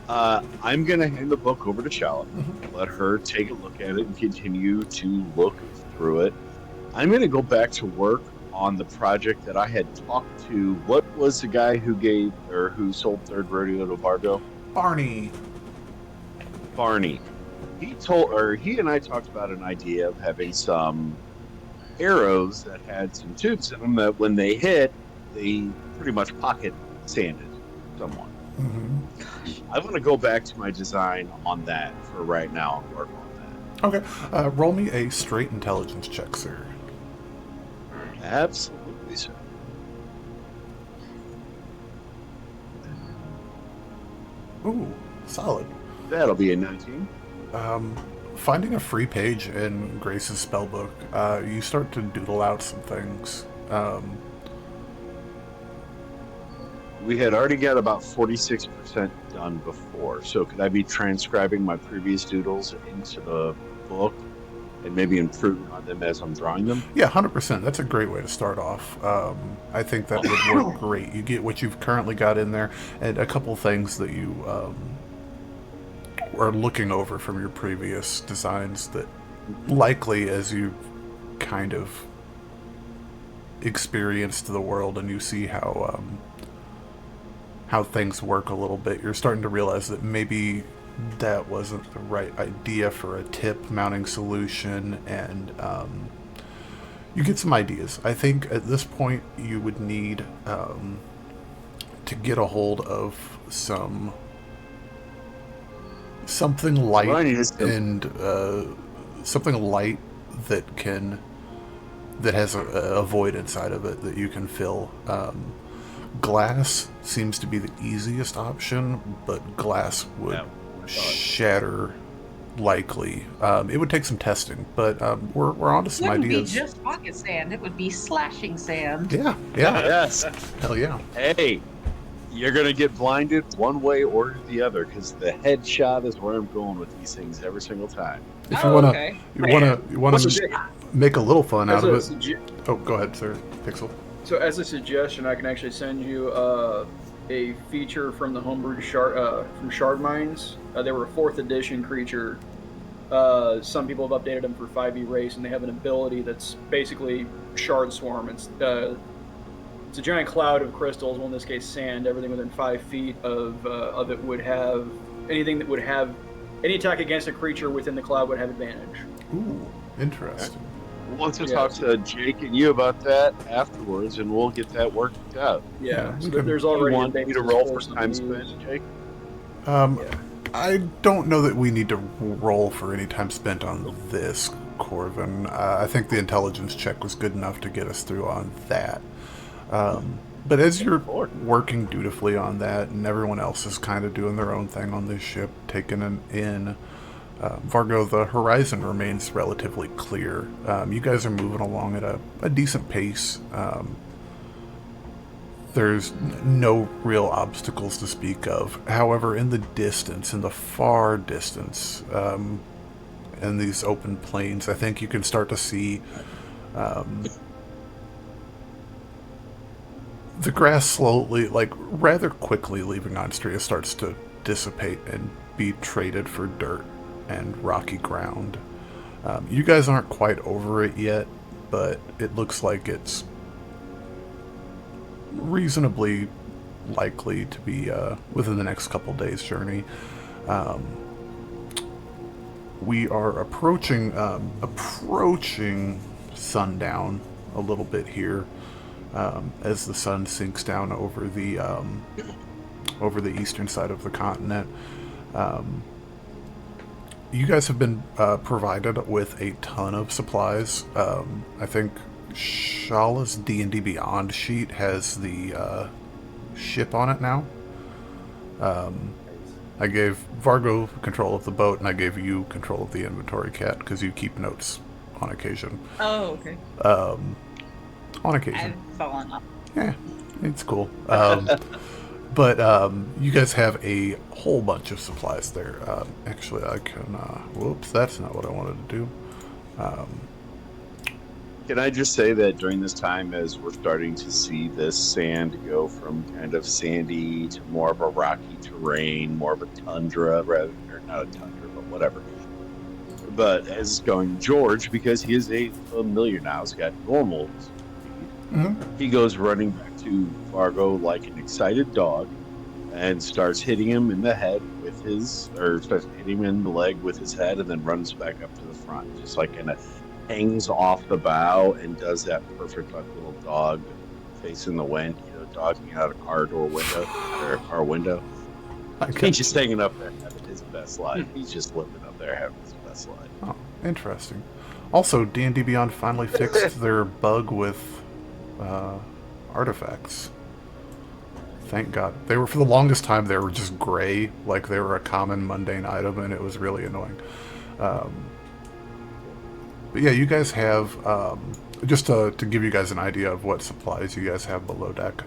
I'm gonna hand the book over to Shalla. Let her take a look at it and continue to look through it. I'm gonna go back to work on the project that I had talked to. What was the guy who sold Third Radio to Vargo? Barney. He and I talked about an idea of having some arrows that had some tubes in them that when they hit, they pretty much pocket sanded someone. I want to go back to my design on that for right now and work on that. Okay. Roll me a straight intelligence check, sir. Absolutely, sir. Ooh, solid. That'll be a 19. Finding a free page in Grace's spellbook, you start to doodle out some things. We had already got about 46% done before, so could I be transcribing my previous doodles into the book and maybe improving on them as I'm drawing them? Yeah, 100%. That's a great way to start off. I think that would work great. You get what you've currently got in there, and a couple things that you are looking over from your previous designs that likely, as you kind of experienced the world and you see how things work a little bit, you're starting to realize that maybe that wasn't the right idea for a tip mounting solution, and you get some ideas. I think at this point you would need to get a hold of something light and something light that has a void inside of it that you can fill. Glass seems to be the easiest option, but glass would shatter likely. It would take some testing, but we're on to some It wouldn't ideas. be just pocket sand, it would be slashing sand. Yeah. Yes. Hell yeah. Hey, You're gonna get blinded one way or the other because the headshot is where I'm going with these things every single time. If Oh, you wanna, okay. you wanna make a little fun out of it. Sugge- Go ahead, sir. Pixel. So as a suggestion, I can actually send you a feature from the homebrew from Shard Mines. They were a 4th edition creature. Some people have updated them for 5e race, and they have an ability that's basically Shard Swarm. It's a giant cloud of crystals, well in this case sand. Everything within 5 feet of it would have anything that would have any attack against a creature within the cloud would have advantage. Ooh, interesting. We'll have to talk to Jake and you about that afterwards, and we'll get that worked out. Yeah, So we can- there's You already want a me to basis roll for some time of these. spent, Jake? I don't know that we need to roll for any time spent on this, Corvin. I think the intelligence check was good enough to get us through on that. But as you're working dutifully on that, and everyone else is kind of doing their own thing on this ship, taking it in, Vargo, the horizon remains relatively clear. You guys are moving along at a decent pace. There's no real obstacles to speak of. However, in the distance, in the far distance, in these open plains, I think you can start to see the grass slowly, like rather quickly leaving Aenstria, starts to dissipate and be traded for dirt and rocky ground. You guys aren't quite over it yet, but it looks like it's reasonably likely to be within the next couple days' journey. We are approaching sundown a little bit here as the sun sinks down over the eastern side of the continent. You guys have been provided with a ton of supplies. I think Shalla's D&D Beyond sheet has the ship on it now. I gave Vargo control of the boat, and I gave you control of the inventory, Cat, because you keep notes on occasion. Oh, okay. On occasion. I've fallen off. Yeah, it's cool. But you guys have a whole bunch of supplies there. Actually, I can... whoops, that's not what I wanted to do. Can I just say that during this time, as we're starting to see this sand go from kind of sandy to more of a rocky terrain, more of a tundra, rather, or not a tundra, but whatever. But as it's going, George, because he is a familiar now, he's got normal speed, he goes running back to Vargo like an excited dog and starts hitting him in the head with his, or starts hitting him in the leg with his head, and then runs back up to the front, just like kind of hangs off the bow and does that perfect like little dog facing the wind, dogging out a car door window or a car window. He's just hanging up there having his best life. He's just living up there having his best life. Oh, interesting. Also, D&D Beyond finally fixed their bug with artifacts. Thank God. They were, for the longest time, they were just gray, like they were a common mundane item, and it was really annoying. But yeah, you guys have, just to give you guys an idea of what supplies you guys have below deck,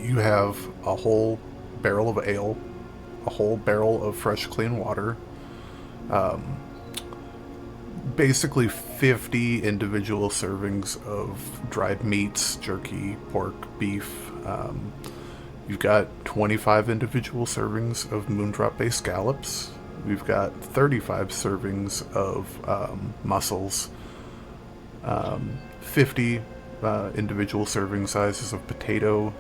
you have a whole barrel of ale, a whole barrel of fresh, clean water, basically 50 individual servings of dried meats, jerky, pork, beef. You've got 25 individual servings of moondrop-based scallops. We've got 35 servings of mussels, 50 individual serving sizes of potato,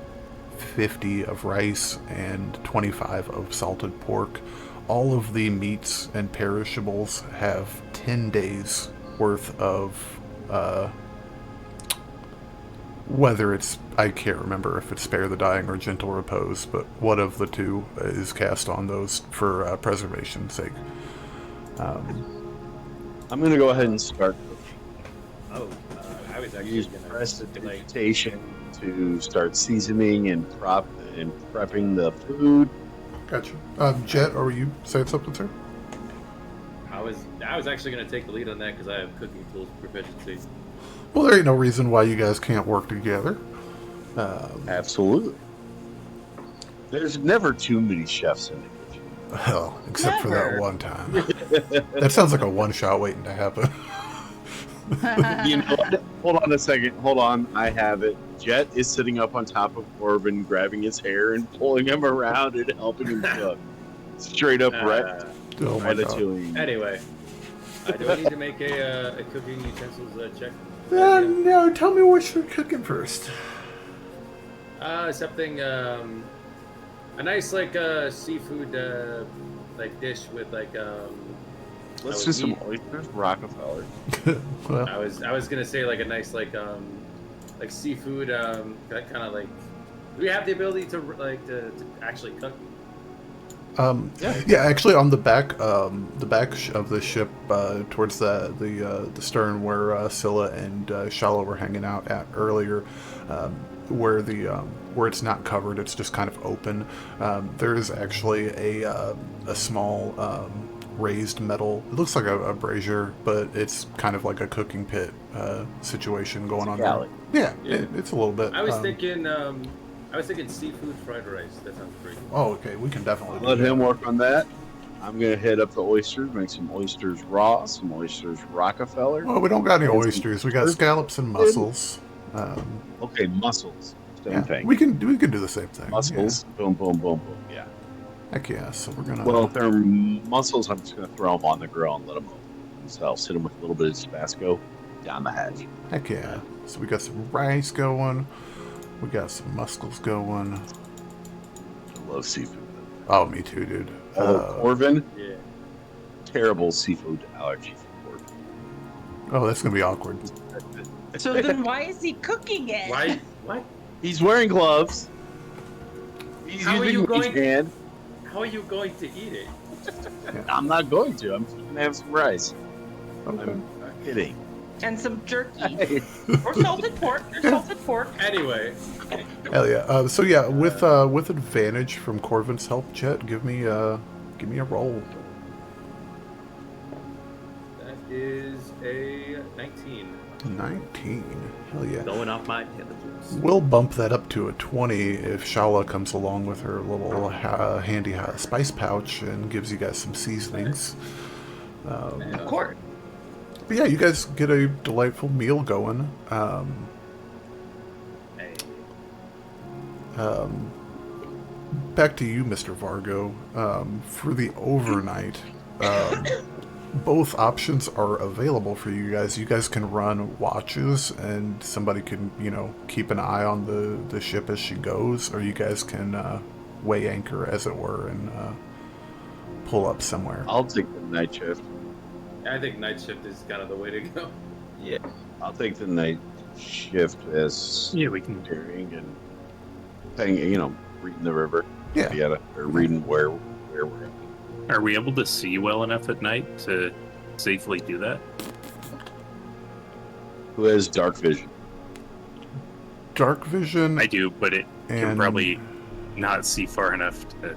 50 of rice, and 25 of salted pork. All of the meats and perishables have 10 days worth of whether it's, I can't remember if it's spare the dying or gentle repose, but one of the two is cast on those for preservation's sake. I'm going to go ahead and start cooking. I was actually Use gonna prestidigitation to start seasoning and prepping the food. Gotcha. Jet, are you saying something, sir? I was actually gonna take the lead on that because I have cooking tools proficiency. Well, there ain't no reason why you guys can't work together. Absolutely. There's never too many chefs in the kitchen. Hell, except for that Never. one time. That sounds like a one-shot waiting to happen. You know what? Hold on a second. Hold on. I have it. Jet is sitting up on top of Corvin, grabbing his hair and pulling him around and helping him cook. Straight up rat. Oh my god. Ratatouille. Anyway, do I need to make a cooking utensils check? No, tell me what you're cooking first. Something a nice seafood like dish with Let's do some oysters, Rockefeller. Well, I was gonna say like a nice like seafood that kind of like. Do we have the ability to actually cook? yeah, actually, on the back of the ship, towards the stern where Scylla and Shalla were hanging out at earlier, where it's not covered, it's just kind of open. There is actually a small raised metal. It looks like a brazier, but it's kind of like a cooking pit situation going on there. Yeah, it's a little bit. I was thinking seafood fried rice. That sounds great. Oh, okay, we can definitely do Let that. him work on that. I'm gonna hit up the oysters, make some oysters raw, some oysters Rockefeller. Well, we don't got any oysters. We got scallops and mussels. Okay, mussels. Same Yeah, thing. we can do the same thing. Mussels. Boom, boom, boom, boom. Yeah. Yeah. Heck yeah. So we're gonna. Well, if they're mussels, I'm just gonna throw them on the grill and let them open themselves. Hit them with a little bit of Tabasco down the hatch. Heck yeah. So we got some rice going. We got some mussels going. I love seafood. Oh, me too, dude. Corvin, Yeah. terrible seafood allergy for pork. Oh, that's gonna be awkward. So then why is he cooking it? Why? What? He's wearing gloves. He's How are using you each going- hand. How are you going to eat it? I'm not going to. I'm just gonna have some rice. Okay. I'm kidding. And some jerky. Or salted pork. Or salted pork. Anyway, Hell yeah. So yeah, with advantage from Corvin's help, Chet, give me a roll. that is a 19. 19. Hell yeah. Going off my intelligence. We'll bump that up to a 20 if Shalla comes along with her little handy spice pouch and gives you guys some seasonings. Of course. But yeah, you guys get a delightful meal going. Hey. Back to you, Mr. Vargo. For the overnight, both options are available for you guys. You guys can run watches, and somebody can, keep an eye on the ship as she goes, or you guys can weigh anchor, as it were, and pull up somewhere. I'll take the night shift. I think night shift is kind of the way to go. Yeah. I'll take the night shift as Yeah, we can. steering and paying, reading the river. Yeah. Or reading where we're at. Are we able to see well enough at night to safely do that? Who has dark vision? Dark vision. I do, but it can And- probably not see far enough to.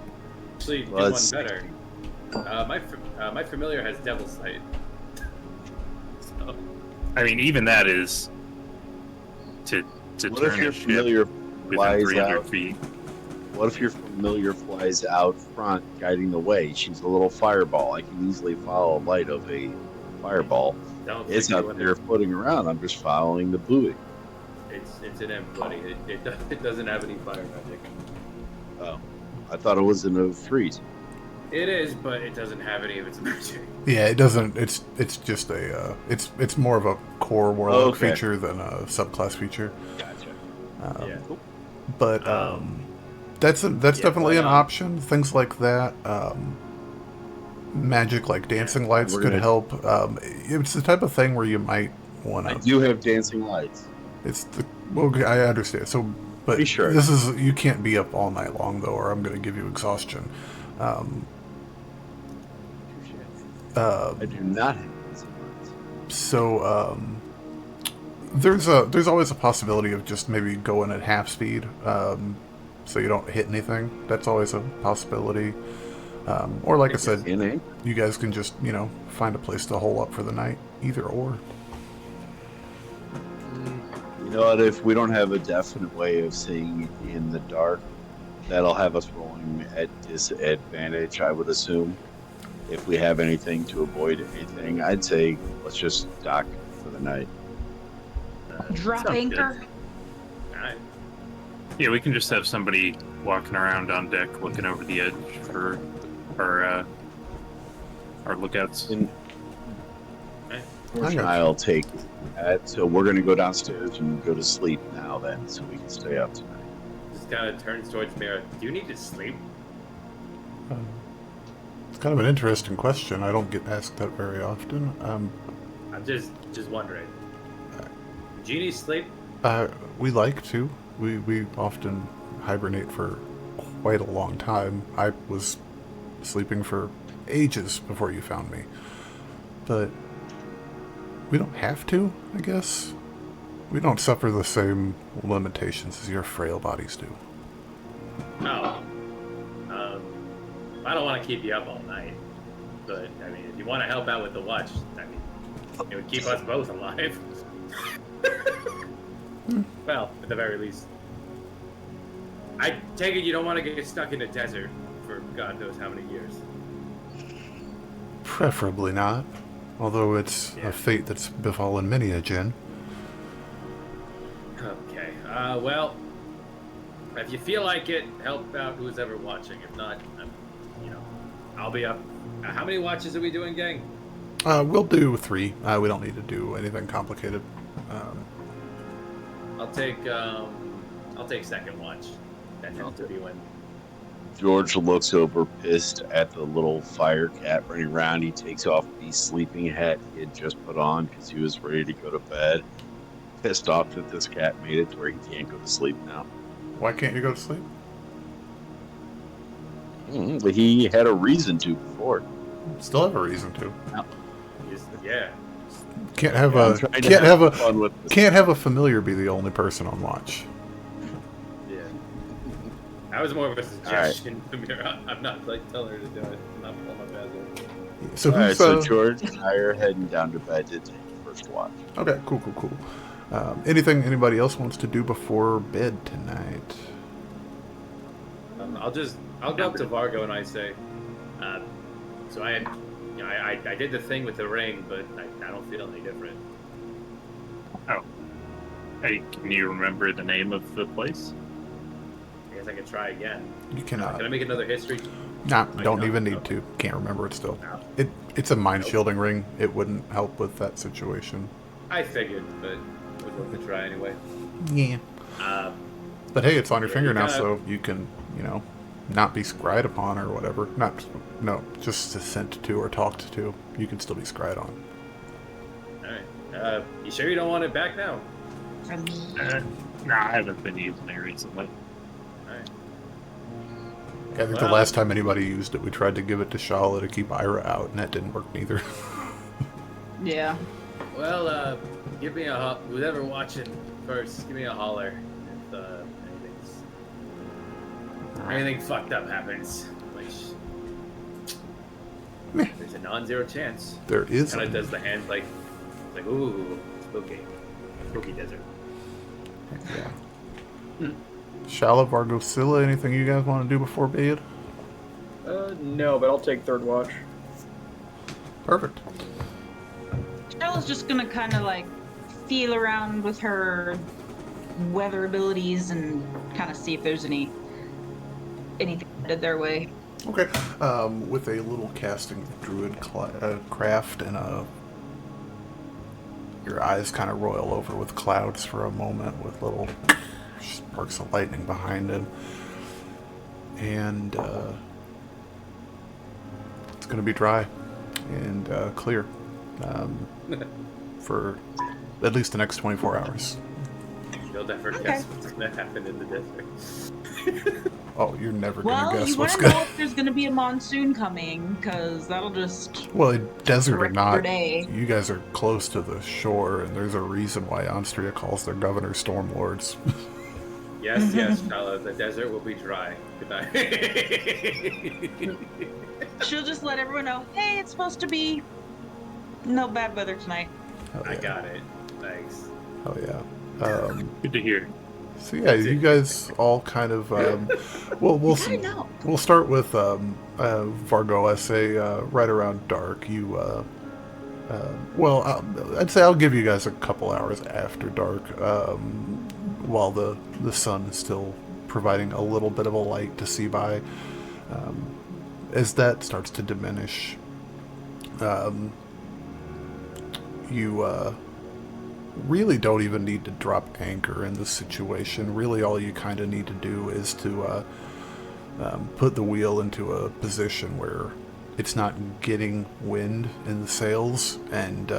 Actually, do Well, one it's- better. My familiar has devil sight. So, I mean, even that is to What if turn your a ship familiar within flies 300 out? feet. What if your familiar flies out front, guiding the way? She's a little fireball. I can easily follow the light of a fireball. don't It's think out there floating around. I'm just following the buoy. It's an imp, buddy. It doesn't have any fire magic. Oh, I thought it was an O3. It is, but it doesn't have any of its magic. Yeah, it doesn't. It's just a. It's more of a core warlock Okay. feature than a subclass feature. Gotcha. Yeah. But that's definitely but, an option. Things like that. Magic like dancing lights we're could gonna- help. It's the type of thing where you might want I to. do have dancing lights. It's the. Well, I understand. So, but Pretty sure. this is you can't be up all night long though, or I'm going to give you exhaustion. I do not have dancing lights. So there's always a possibility of just maybe going at half speed, so you don't hit anything. That's always a possibility. Or like I said, In a you guys can just find a place to hole up for the night. Either or. You know what? If we don't have a definite way of seeing in the dark, that'll have us rolling at disadvantage, I would assume. If we have anything to avoid anything, I'd say let's just dock for the night. Drop Sounds anchor. Alright. Yeah, we can just have somebody walking around on deck looking over the edge for our lookouts. And I I'll take that. So we're going to go downstairs and go to sleep now then, so we can stay up tonight. Just kind of turns towards Mira. Do you need to sleep? It's kind of an interesting question. I don't get asked that very often. I'm just wondering. Genie sleep? We like to. We often hibernate for quite a long time. I was sleeping for ages before you found me. But we don't have to, I guess. We don't suffer the same limitations as your frail bodies do. No. I don't want to keep you up all night. But, I mean, if you want to help out with the watch, I mean, it would keep us both alive. Well, at the very least. I take it you don't want to get stuck in the desert for God knows how many years. Preferably not. Although it's Yeah. a fate that's befallen many a Jinn. Okay. Well, if you feel like it, help out who's ever watching. If not, I'll be up. How many watches are we doing, gang? We'll do 3. We don't need to do anything complicated. I'll take second watch. That tends to be when. George looks over, pissed at the little fire cat running around. He takes off the sleeping hat he had just put on because he was ready to go to bed. Pissed off that this cat made it to where he can't go to sleep now. Why can't you go to sleep? But he had a reason to before. Still have a reason to. Yeah. Can't have I'm a trying to can't have a fun with this. can't have a familiar be the only person on watch. Yeah. That was more of a suggestion. Right. I'm not like telling her to do it. I'm not pulling my bad. So All right, who's so George and I are heading down to bed to take the first watch. okay? Cool. Anything anybody else wants to do before bed tonight? I'll go up to Vargo and I say, so I did the thing with the ring, but I don't feel any different. Oh. Hey, can you remember the name of the place? I guess I can try again. You cannot. Can I make another history? Nah, I don't cannot. even need Okay. to. Can't remember it still. No. It's a mind shielding ring. It wouldn't help with that situation. I figured, but it was worth a try anyway. Yeah. Um, But hey, it's on your Yeah, finger you now, gotta- so you can, not be scryed upon or whatever. Just sent to or talked to. You can still be scryed on. Alright. You sure you don't want it back now? Nah, I haven't been using it recently. Alright. I think the Well- last time anybody used it, we tried to give it to Shalla to keep Ira out, and that didn't work neither. Yeah. Well, give me a whoever watching first. Give me a holler if anything fucked up happens. Meh. There's a non-zero chance. There is. Kind of does the hand like ooh, spooky desert. Yeah. Shalla, Vargo, Scylla, anything you guys want to do before bed? No, but I'll take third watch. Perfect. Stella's just gonna kind of like feel around with her weather abilities and kind of see if there's anything headed their way. Okay. With a little casting of druid craft and your eyes kind of roil over with clouds for a moment with little sparks of lightning behind it. And it's going to be dry and clear for at least the next 24 hours. You'll never guess what's gonna happen in the desert. Oh, you're never going to Well, guess you what's want to going know if there's gonna be a monsoon coming, because that'll just Well, desert or correct not, your day. you guys are close to the shore, and there's a reason why Aenstria calls their governor stormlords. Yes, Shalla, the desert will be dry. Good night. She'll just let everyone know, hey, it's supposed to be no bad weather tonight. Hell I yeah. got it. Thanks. Hell yeah. Good to hear. So yeah, you guys all kind of we'll start with Vargo. I say right around dark. I'd say I'll give you guys a couple hours after dark, while the sun is still providing a little bit of a light to see by. As that starts to diminish, you really don't even need to drop anchor in this situation. Really, all you kind of need to do is to put the wheel into a position where it's not getting wind in the sails and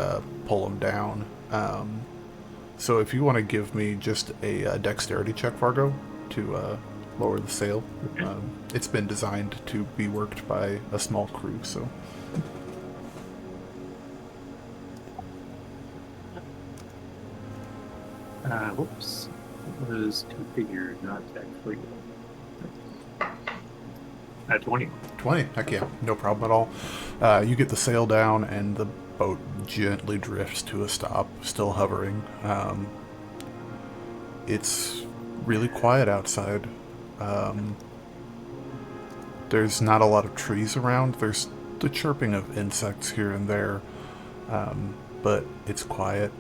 pull them down. So if you want to give me just a dexterity check, Vargo, to lower the sail. It's been designed to be worked by a small crew, so... Whoops. It was configured, not actually. 20. 20? Heck yeah, no problem at all. You get the sail down and the boat gently drifts to a stop, still hovering. It's really quiet outside. There's not a lot of trees around. There's the chirping of insects here and there, but it's quiet.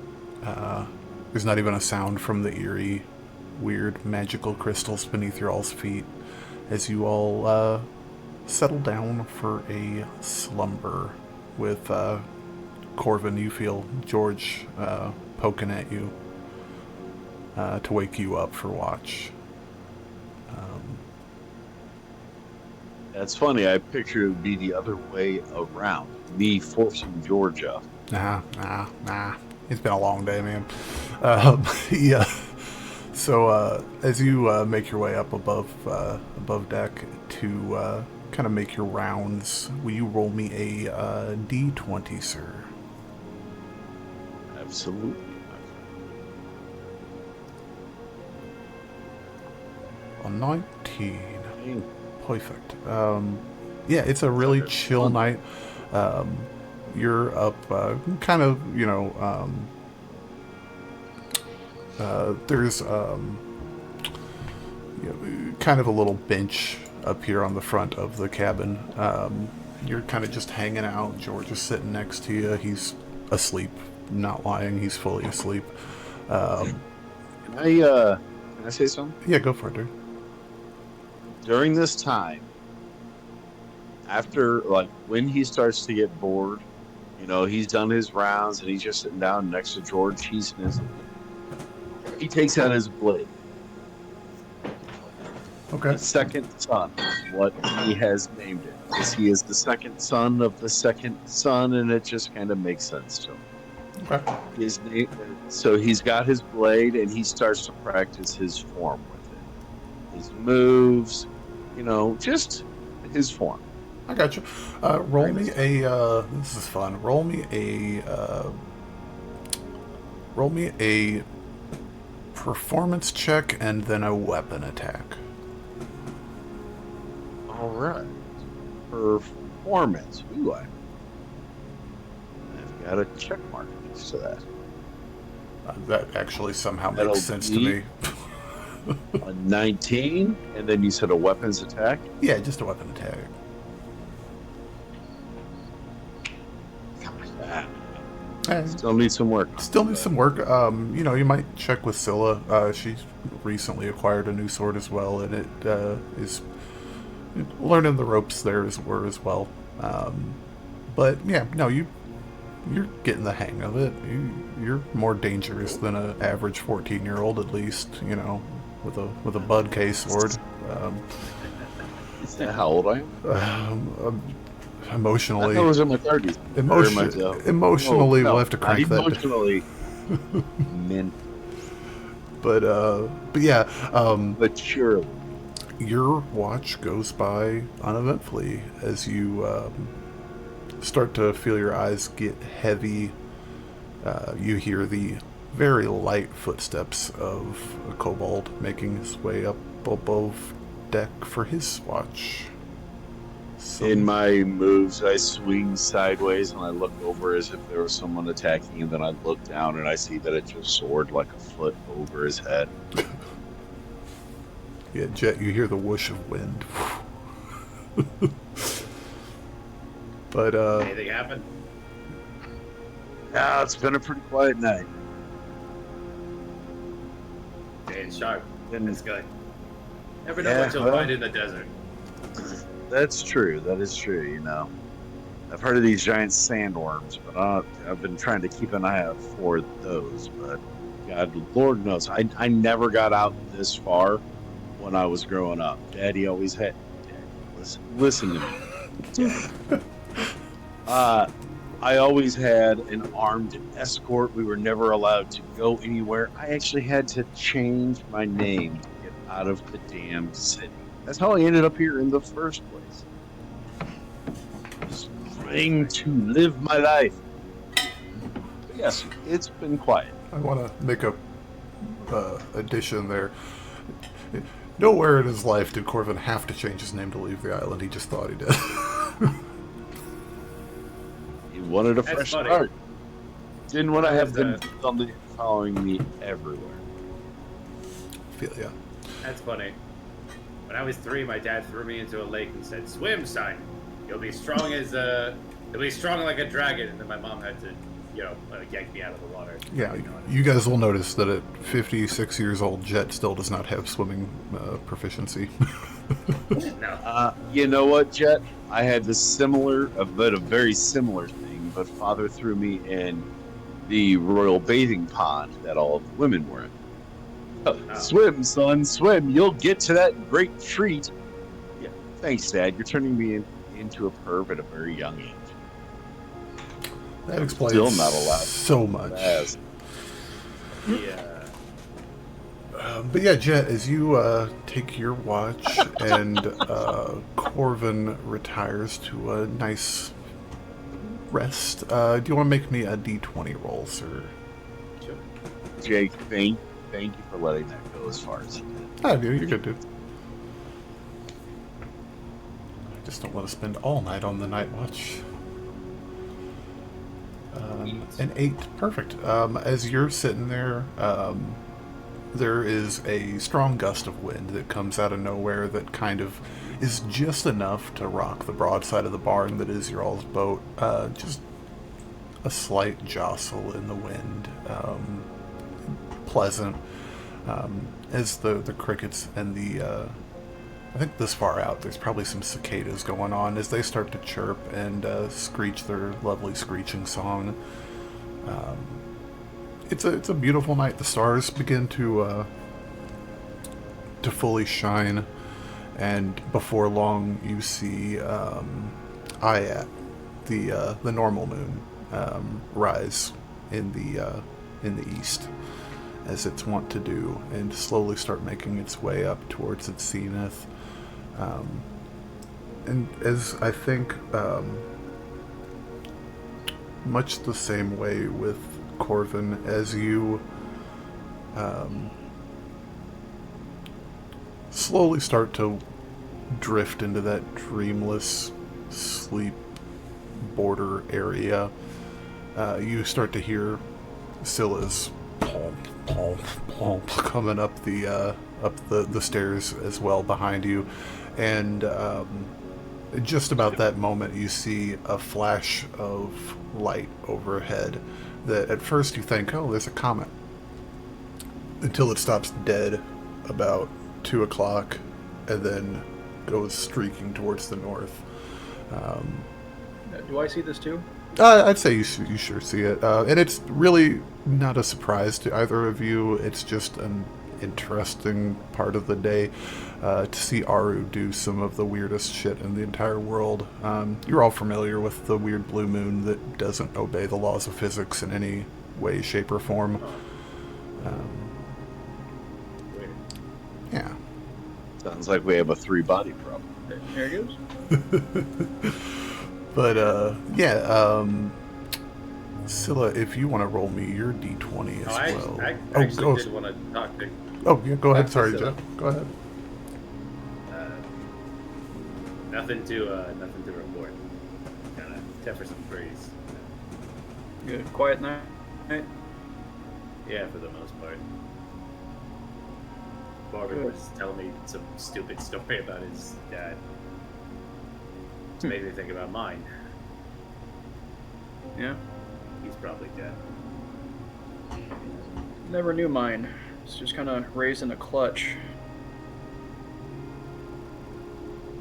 There's not even a sound from the eerie, weird, magical crystals beneath your all's feet as you all settle down for a slumber. With Corvin, you feel George poking at you to wake you up for watch. That's funny. I picture it would be the other way around. Me forcing George up. Nah. It's been a long day, man. Yeah. So as you make your way up above deck to kind of make your rounds, will you roll me a D20, sir? Absolutely. A 19. Perfect. Yeah, it's a really chill night. You're up kind of, there's kind of a little bench up here on the front of the cabin. You're kind of just hanging out. George is sitting next to you. He's asleep, not lying. He's fully asleep. Can I say something? Yeah, go for it, dude. During this time, after, when he starts to get bored, he's done his rounds and he's just sitting down next to George. He's snizzling. He takes out his blade. Okay. The second son is what he has named it. Because he is the second son of the second son, and it just kind of makes sense to him. Okay. So he's got his blade, and he starts to practice his form with it. His moves, just his form. I got you. Roll me a. This is fun. Roll me a performance check and then a weapon attack. All right. Performance. Ooh, I've got a check mark next to that. That actually somehow That'll makes sense to me. A 19, and then you said a weapons attack? Yeah, just a weapon attack. Still need some work. Still needs some work. You might check with Scylla. She's recently acquired a new sword as well, and it is learning the ropes there as well. But yeah, no, you're getting the hang of it. You're more dangerous than an average 14-year-old, at least. With a bud case sword. Is that how old I am? Emotionally. I thought I was in my 30s. Emotionally, we'll have to crank that. Emotionally. Men. But yeah. But surely. Your watch goes by uneventfully as you start to feel your eyes get heavy. You hear the very light footsteps of a kobold making his way up above deck for his watch. In my moves, I swing sideways and I look over as if there was someone attacking, and then I look down and I see that it just soared like a foot over his head. Yeah, Jet, you hear the whoosh of wind. But, Anything happen? Yeah, it's been a pretty quiet night. Staying sharp. And That's good. Never know Yeah, what you'll well- find in the desert. that's true. That is true, you know. I've heard of these giant sandworms, but I've been trying to keep an eye out for those. But God, Lord knows, I never got out this far when I was growing up. Daddy always had. Daddy, listen to me. I always had an armed escort. We were never allowed to go anywhere. I actually had to change my name to get out of the damn city. That's how I ended up here in the first place. Just trying to live my life. But yes, it's been quiet. I want to make a addition there. Nowhere in his life did Corvin have to change his name to leave the island. He just thought he did. He wanted a That's fresh funny. start. Didn't want to have That's, them following me everywhere. Feel ya. That's funny. When I was 3, my dad threw me into a lake and said, "Swim, son. You'll be strong you'll be strong like a dragon." And then my mom had to, yank me out of the water. Yeah, you guys will notice that at 56 years old, Jet still does not have swimming proficiency. No. You know what, Jet? I had this similar, but a very similar thing, but father threw me in the royal bathing pond that all of the women were in. Swim, son, swim. You'll get to that great treat. Yeah, thanks, Dad. You're turning me into a perv at a very young age. That explains Still not allowed. so much. Yes. Yeah. But yeah, Jet, as you take your watch and Corvin retires to a nice rest, do you want to make me a D20 roll, sir? Sure. Jake, thank you for letting that go as far as it did. Ah, dude, you're good, dude. I just don't want to spend all night on the night watch. An 8, perfect. As you're sitting there, there is a strong gust of wind that comes out of nowhere that kind of is just enough to rock the broadside of the barn that is your all's boat. Just a slight jostle in the wind. Pleasant. As the crickets and the... I think this far out, there's probably some cicadas going on as they start to chirp and screech their lovely screeching song. It's a beautiful night. The stars begin to fully shine, and before long, you see Ayat, the normal moon, rise in the east, as it's wont to do, and slowly start making its way up towards its zenith. And as I think, much the same way with Corvin, as you slowly start to drift into that dreamless sleep border area, you start to hear Scylla's pomp, pomp, pomp coming up the stairs as well behind you, and just about that moment you see a flash of light overhead that at first you think, oh, there's a comet, until it stops dead about 2 o'clock and then goes streaking towards the north. Do I see this too? I'd say you sure see it, and it's really not a surprise to either of you. It's just an interesting part of the day to see Aru do some of the weirdest shit in the entire world. You're all familiar with the weird blue moon that doesn't obey the laws of physics in any way, shape, or form. Weird. Yeah. Sounds like we have a 3-body problem. There it goes. But, yeah, Scylla, if you want to roll me your D20 as well. I Oh, actually go. did want to talk to Oh, yeah, go ahead. Back to Sorry, Scylla. Jeff. Go ahead. nothing to report. Kind of except for some breeze. Good. Quiet night. Yeah, for the most part. Corvin was telling me some stupid story about his dad. It's made me think about mine. Yeah. He's probably dead. Never knew mine. It's just kind of raised in a clutch.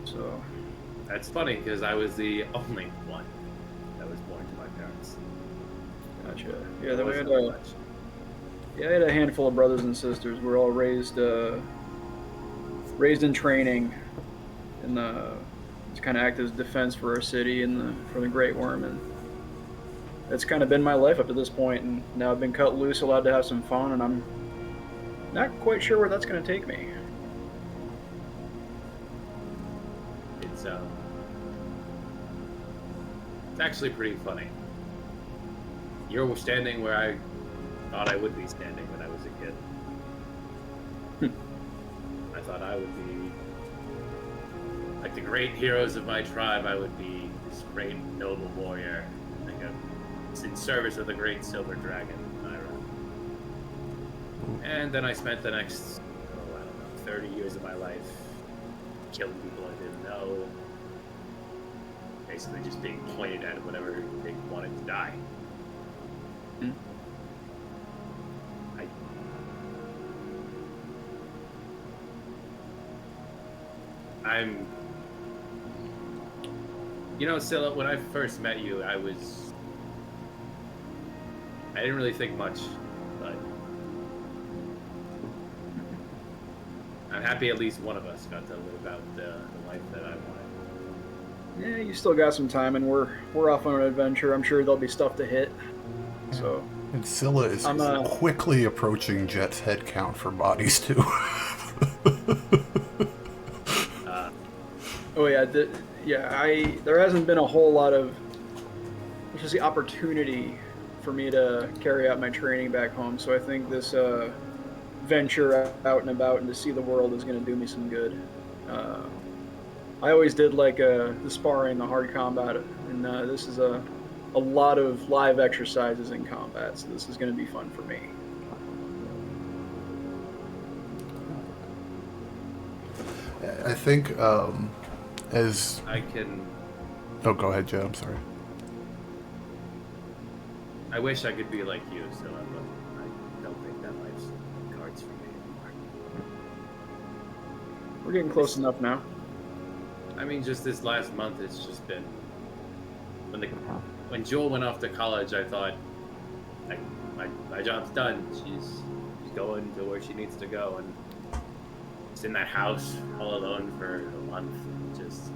So. That's funny because I was the only one that was born to my parents. Gotcha. Yeah, then Wasn't much. I had a handful of brothers and sisters. We're all raised in training, to kind of act as defense for our city and for the Great Worm, and that's kind of been my life up to this point. And now I've been cut loose, allowed to have some fun, and I'm not quite sure where that's going to take me. It's actually pretty funny. You're standing where I thought I would be standing when I was a kid. I thought I would be like the great heroes of my tribe. I would be this great noble warrior, like in service of the great silver dragon, Myra. And then I spent the next, 30 years of my life killing people I didn't know. Basically just being pointed at whenever they wanted to die. Scylla, when I first met you, I didn't really think much, but I'm happy at least one of us got to live out the life that I wanted. Yeah, you still got some time, and we're off on an adventure. I'm sure there'll be stuff to hit. So. And Scylla is quickly approaching Jet's head count for bodies too. There hasn't been a whole lot of just the opportunity for me to carry out my training back home. So I think this venture out and about and to see the world is going to do me some good. I always did like the sparring, the hard combat, and this is a lot of live exercises in combat, so this is going to be fun for me. I think as I can... Oh, go ahead, Joe. I'm sorry. I wish I could be like you, so I don't think that life's in the cards for me anymore. We're getting close enough now. I mean, just this last month, it's just been... When Jewel went off to college, I thought, my job's done. She's going to where she needs to go, and just in that house all alone for a month. Just,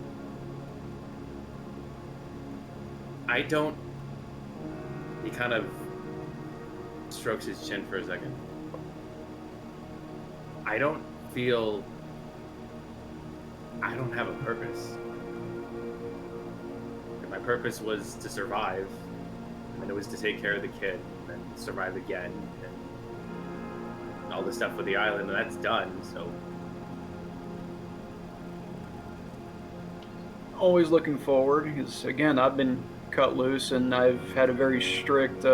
he kind of strokes his chin for a second. I don't have a purpose. My purpose was to survive, and it was to take care of the kid, and survive again, and all the stuff with the island, and that's done, so. Always looking forward, because again, I've been cut loose, and I've had a very strict,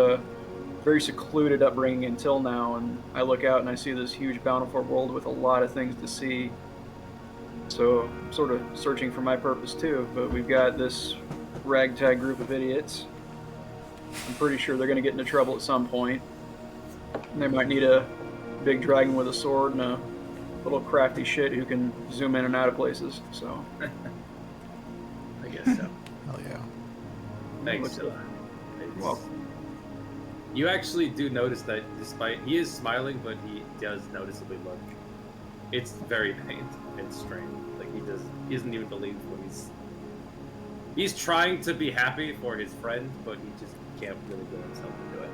very secluded upbringing until now, and I look out and I see this huge, bountiful world with a lot of things to see. So I'm sort of searching for my purpose too, but we've got this ragtag group of idiots. I'm pretty sure they're going to get into trouble at some point. And they might need a big dragon with a sword and a little crafty shit who can zoom in and out of places. So I guess so. Hell yeah. Thanks, Scylla. Welcome. You actually do notice that despite he is smiling, but he does noticeably look. It's very pained and strained. Like he doesn't even believe when he's trying to be happy for his friend, but he just can't really get himself to do it.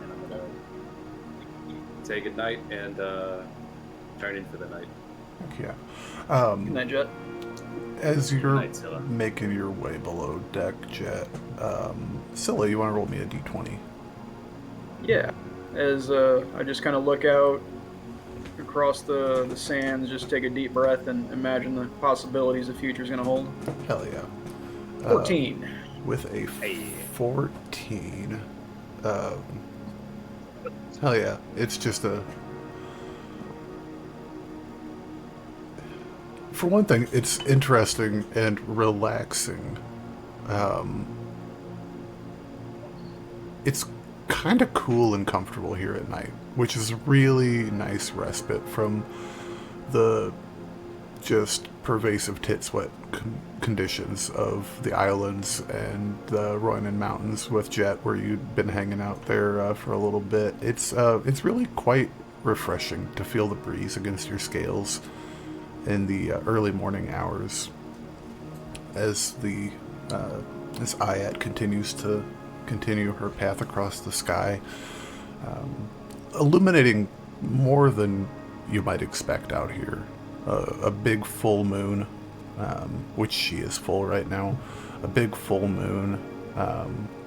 And I'm gonna say goodnight and turn in for the night. Yeah. Good night, Jet. As you're Night, Scylla. making your way below deck, Jet, Scylla, you want to roll me a d20? Yeah. As I just kind of look out across the sands, just take a deep breath and imagine the possibilities the future's going to hold. Hell yeah. 14. With a 14. Hell yeah. It's just For one thing, it's interesting and relaxing. It's kind of cool and comfortable here at night, which is really nice respite from the just pervasive tit sweat conditions of the islands and the Roinan Mountains with Jet, where you'd been hanging out there for a little bit. It's really quite refreshing to feel the breeze against your scales in the early morning hours as as Ayat continues her path across the sky, illuminating more than you might expect out here. A big full moon, which she is full right now, a big full moon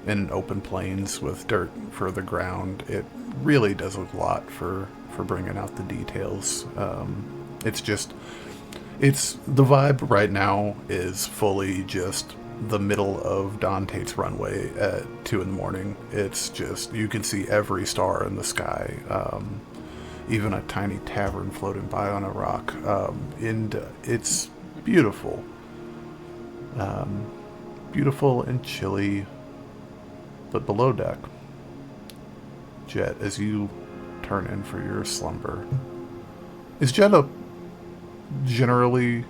in open plains with dirt for the ground. It really does a lot for bringing out the details. It's the vibe right now is fully just the middle of Don Tate's runway at 2 in the morning. It's just, you can see every star in the sky, even a tiny tavern floating by on a rock, and it's beautiful. Beautiful and chilly, but below deck, Jet, as you turn in for your slumber, is Jet a generally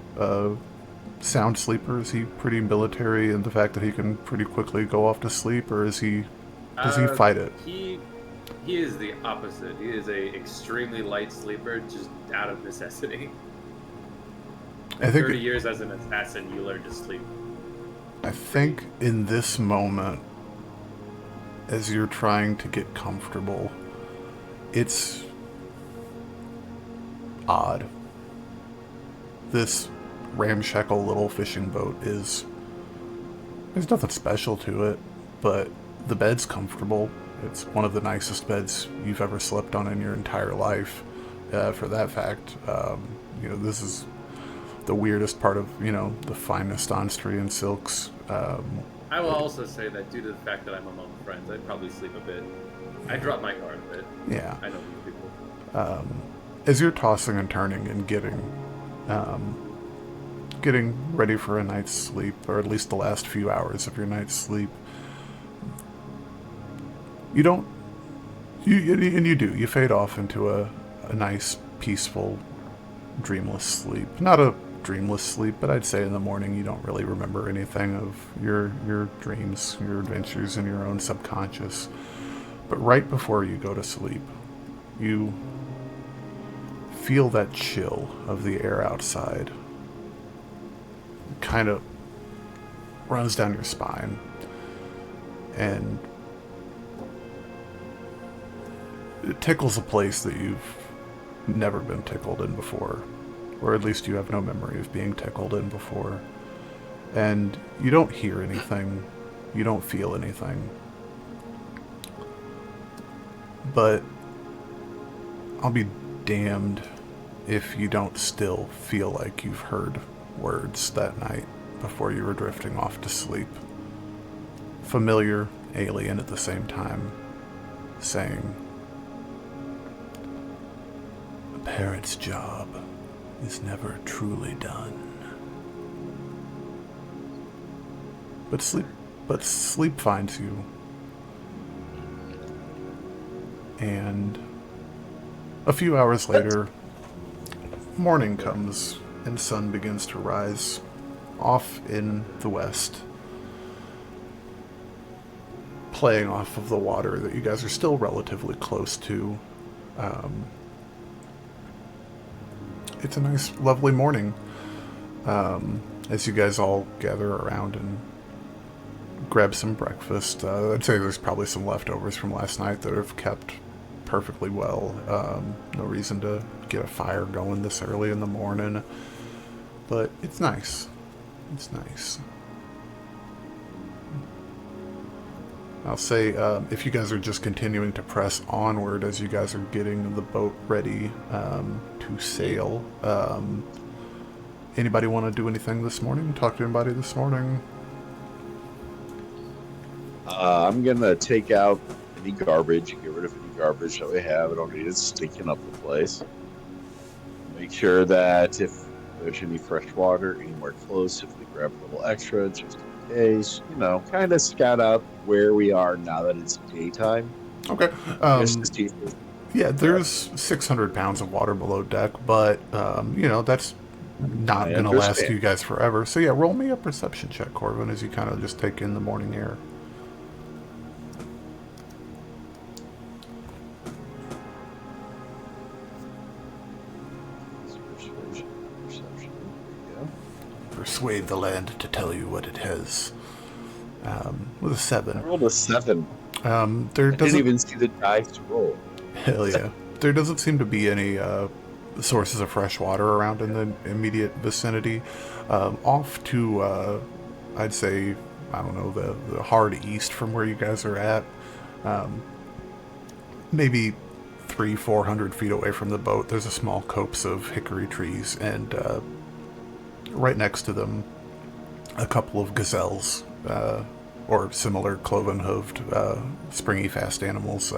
sound sleeper? Is he pretty military in the fact that he can pretty quickly go off to sleep, or does he fight it? He is the opposite. He is a extremely light sleeper, just out of necessity. I think 30 years as an assassin, you learn to sleep. I think in this moment, as you're trying to get comfortable, it's odd. This ramshackle little fishing boat there's nothing special to it, but the bed's comfortable. It's one of the nicest beds you've ever slept on in your entire life, for that fact. This is the weirdest part of, the finest Aenstrian silks. I will also say that due to the fact that I'm among friends, I'd probably sleep a bit. I drop my guard a bit. Yeah. I know these people. As you're tossing and turning and getting ready for a night's sleep, or at least the last few hours of your night's sleep, you fade off into a nice, peaceful, dreamless sleep. Not a dreamless sleep, but I'd say in the morning you don't really remember anything of your dreams, your adventures in your own subconscious. But right before you go to sleep, you feel that chill of the air outside. It kind of runs down your spine, and it tickles a place that you've never been tickled in before, or at least you have no memory of being tickled in before. And you don't hear anything, you don't feel anything, but I'll be damned if you don't still feel like you've heard words that night before you were drifting off to sleep. Familiar, alien at the same time, saying, "A parrot's job is never truly done." But sleep finds you, and a few hours later, morning comes and sun begins to rise off in the west, playing off of the water that you guys are still relatively close to. It's a nice, lovely morning, as you guys all gather around and grab some breakfast. I'd say there's probably some leftovers from last night that have kept perfectly well. No reason to get a fire going this early in the morning, but it's nice. It's nice. I'll say, if you guys are just continuing to press onward as you guys are getting the boat ready to sail, anybody want to do anything this morning? Talk to anybody this morning? I'm gonna take out any garbage, get rid of any garbage that we have. I don't need it stinking up the place. Make sure that if if there's any fresh water anywhere close, if we grab a little extra just in case, kind of scout out where we are now that it's daytime. Okay. Just to see if there's Yeah, there's 600 pounds of water below deck, but, that's not I going to last understand. you guys forever. So, yeah, roll me a perception check, Corvin, as you kind of just take in the morning air. perception. There Persuade the land to tell you what it has. With a you go. I 7. rolled a 7. There I didn't doesn't... even see the dice roll. Hell yeah. There doesn't seem to be any sources of fresh water around in the immediate vicinity. Off to, I'd say, I don't know, the hard east from where you guys are at. Maybe 300-400 feet away from the boat, there's a small copse of hickory trees, and right next to them, a couple of gazelles, or similar cloven-hooved, springy, fast animals.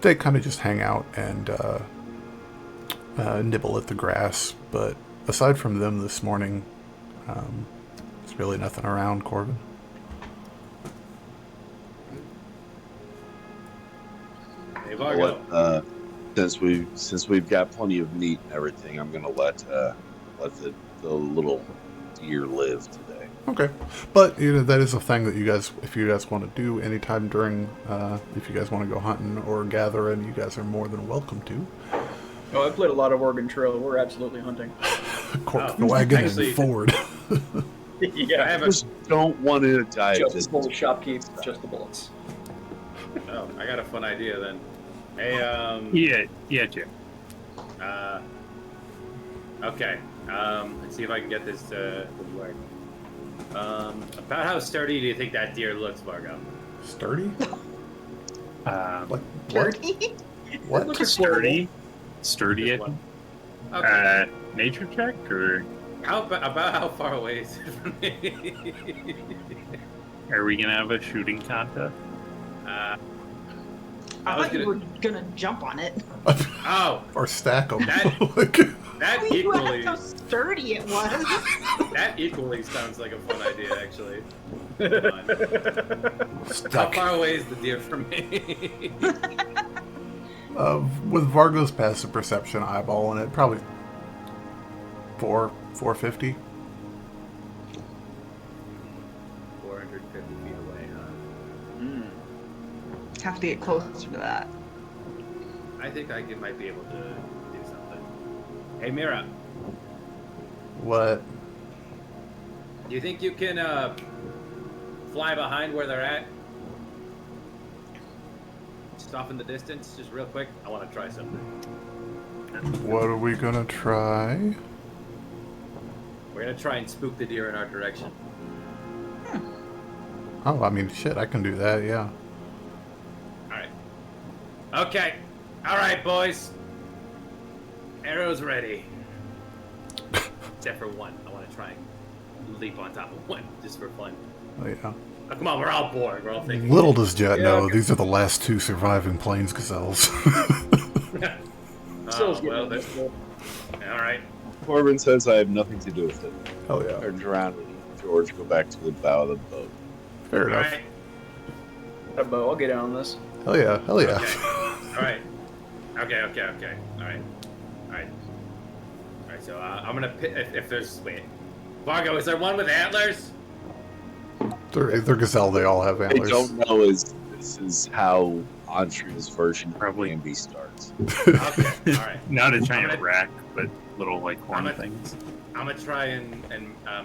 They kind of just hang out and nibble at the grass, but aside from them this morning, there's really nothing around, Corvin. Hey, I'll Vargo. since we've got plenty of meat and everything, I'm gonna let the little deer live today. Okay, but that is a thing that you guys, if you guys want to do anytime during, if you guys want to go hunting or gathering, you guys are more than welcome to. Oh, I've played a lot of Oregon Trail. We're absolutely hunting. Cork Oh, wagon actually- and Ford. Yeah, I have I just don't want to die. just the bullet shopkeep, just the bullets. Oh, I got a fun idea then. Hey, Yeah, Jim. Okay. Let's see if I can get this to work. About how sturdy do you think that deer looks, Vargo? Sturdy? Um, Like, what? Dirty? What? Look at sturdy? Just Sturdy? one. Okay. Nature check, or About how far away is it from me? are we going to have a shooting contest? I I was thought you gonna- were gonna jump on it. Oh, Or stack them. That- that I mean, equally, how sturdy it was. that equally sounds like a fun idea, actually. Come on. How Stuck. far away is the deer from me? With Vargo's passive perception eyeballing it, probably 450. 450 feet away, huh? Mm. Have to get closer to that. I think I might be able to do something. Hey, Mira, What? do you think you can fly behind where they're at? Just off in the distance, just real quick. I want to try something. What are we gonna try? We're gonna try and spook the deer in our direction. Oh, I mean, shit, I can do that, yeah. All right. Okay. All right, boys. Arrows ready. Except for one. I want to try and leap on top of one just for fun. Oh, yeah. Oh, come on, we're all bored. We're all thinking. Little does Jet Yeah, know, okay. these are the last 2 surviving plains gazelles. Still Well, that's cool. all right. Corbin says I have nothing to do with it. Hell yeah. Turns around and George go back to the bow of the boat. Fair All enough. right. Got a bow. I'll get in on this. Hell yeah, hell yeah. Okay. All right. Okay. All right. So I'm gonna if there's wait, Vargo, is there one with antlers? They're gazelle, they all have I antlers. don't know is this is how Aenstria's version of Probably. Gambit starts. Okay. All right. Not a I'm giant gonna- rack, but little, like, horn I'm a- things. I'm gonna try and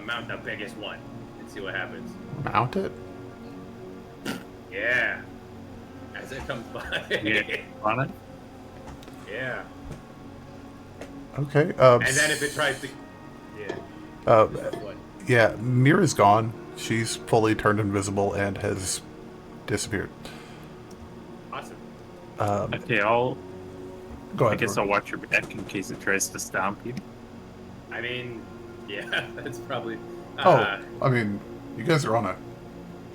mount the biggest one and see what happens. Mount it? Yeah. As it comes by. Yeah. On it? Yeah. Okay. And then if it tries to, yeah. That's what. Yeah, Mira's gone. She's fully turned invisible and has disappeared. Awesome. Okay, I'll. Go I ahead. guess Rory. I'll watch your back in case it tries to stomp you. I mean, yeah, that's probably. Oh, I mean, you guys are on a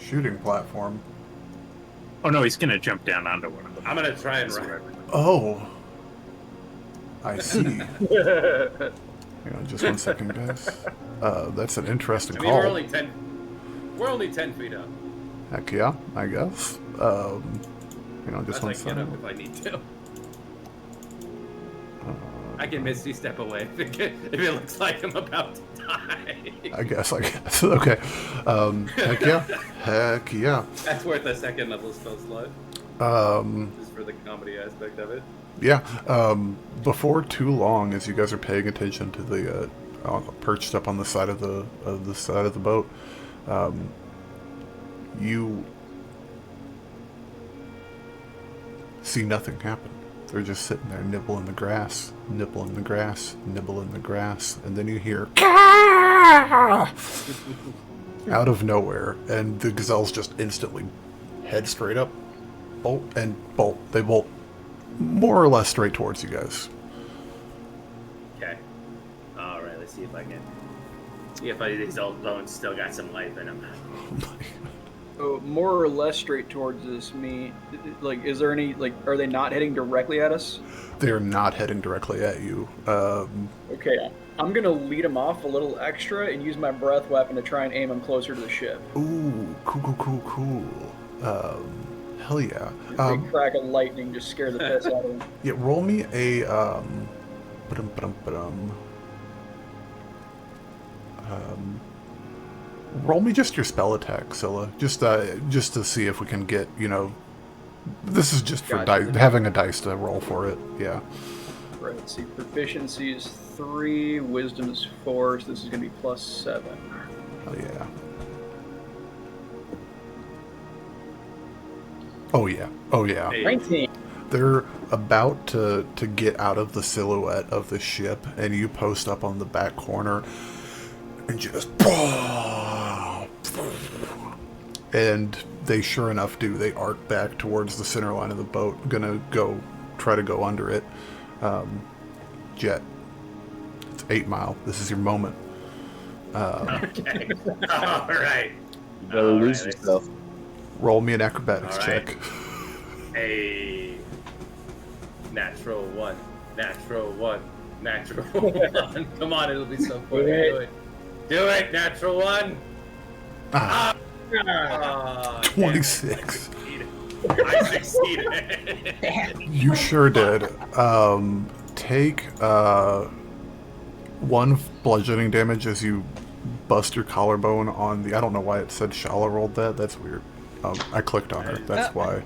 shooting platform. Oh no, he's gonna jump down onto one of them. I'm gonna try and That's run. whatever. Oh. I see. Hang on just 1 second, guys. That's an interesting I mean, call. we're only 10 feet up. Heck yeah, I guess. Just As 1 I get up second. if I need to. I can misty step away if it looks like I'm about to die. I guess. Okay. Heck yeah. That's worth a second level spell slot. Just for the comedy aspect of it. Yeah. Before too long, as you guys are paying attention to the perched up on the side of the boat, you see nothing happen. They're just sitting there nibbling the grass, nibbling the grass, nibbling the grass, and then you hear out of nowhere, and the gazelles just instantly head straight up, bolt, and bolt. They bolt more or less straight towards you guys. Okay. Alright, let's see if these old bones still got some life in them. So more or less straight towards us. Is there any are they not heading directly at us? They are not heading directly at you. Okay, I'm gonna lead them off a little extra and use my breath weapon to try and aim them closer to the ship. Ooh, cool. Hell yeah. Big crack of lightning just scare the piss out of them. Yeah, roll me a roll me just your spell attack, Scylla. Just to see if we can get, this is just for having a dice to roll for it. Yeah. Right, let's see. Proficiency is 3, wisdom is 4, so this is gonna be +7. Oh yeah. Oh yeah. 19. They're about to get out of the silhouette of the ship, and you post up on the back corner and just, and they sure enough do. They arc back towards the center line of the boat, gonna try to go under it. Jet, it's 8 Mile. This is your moment. Okay. Alright. You better lose yourself. Roll me an acrobatics check. A natural 1. Natural 1. Natural 1. Come on, it'll be so fun. Do it, natural 1. Ah, 26. I succeeded. You sure did. Take 1 bludgeoning damage as you bust your collarbone on the... I don't know why it said Shalla rolled that. That's weird. I clicked on her. That's why.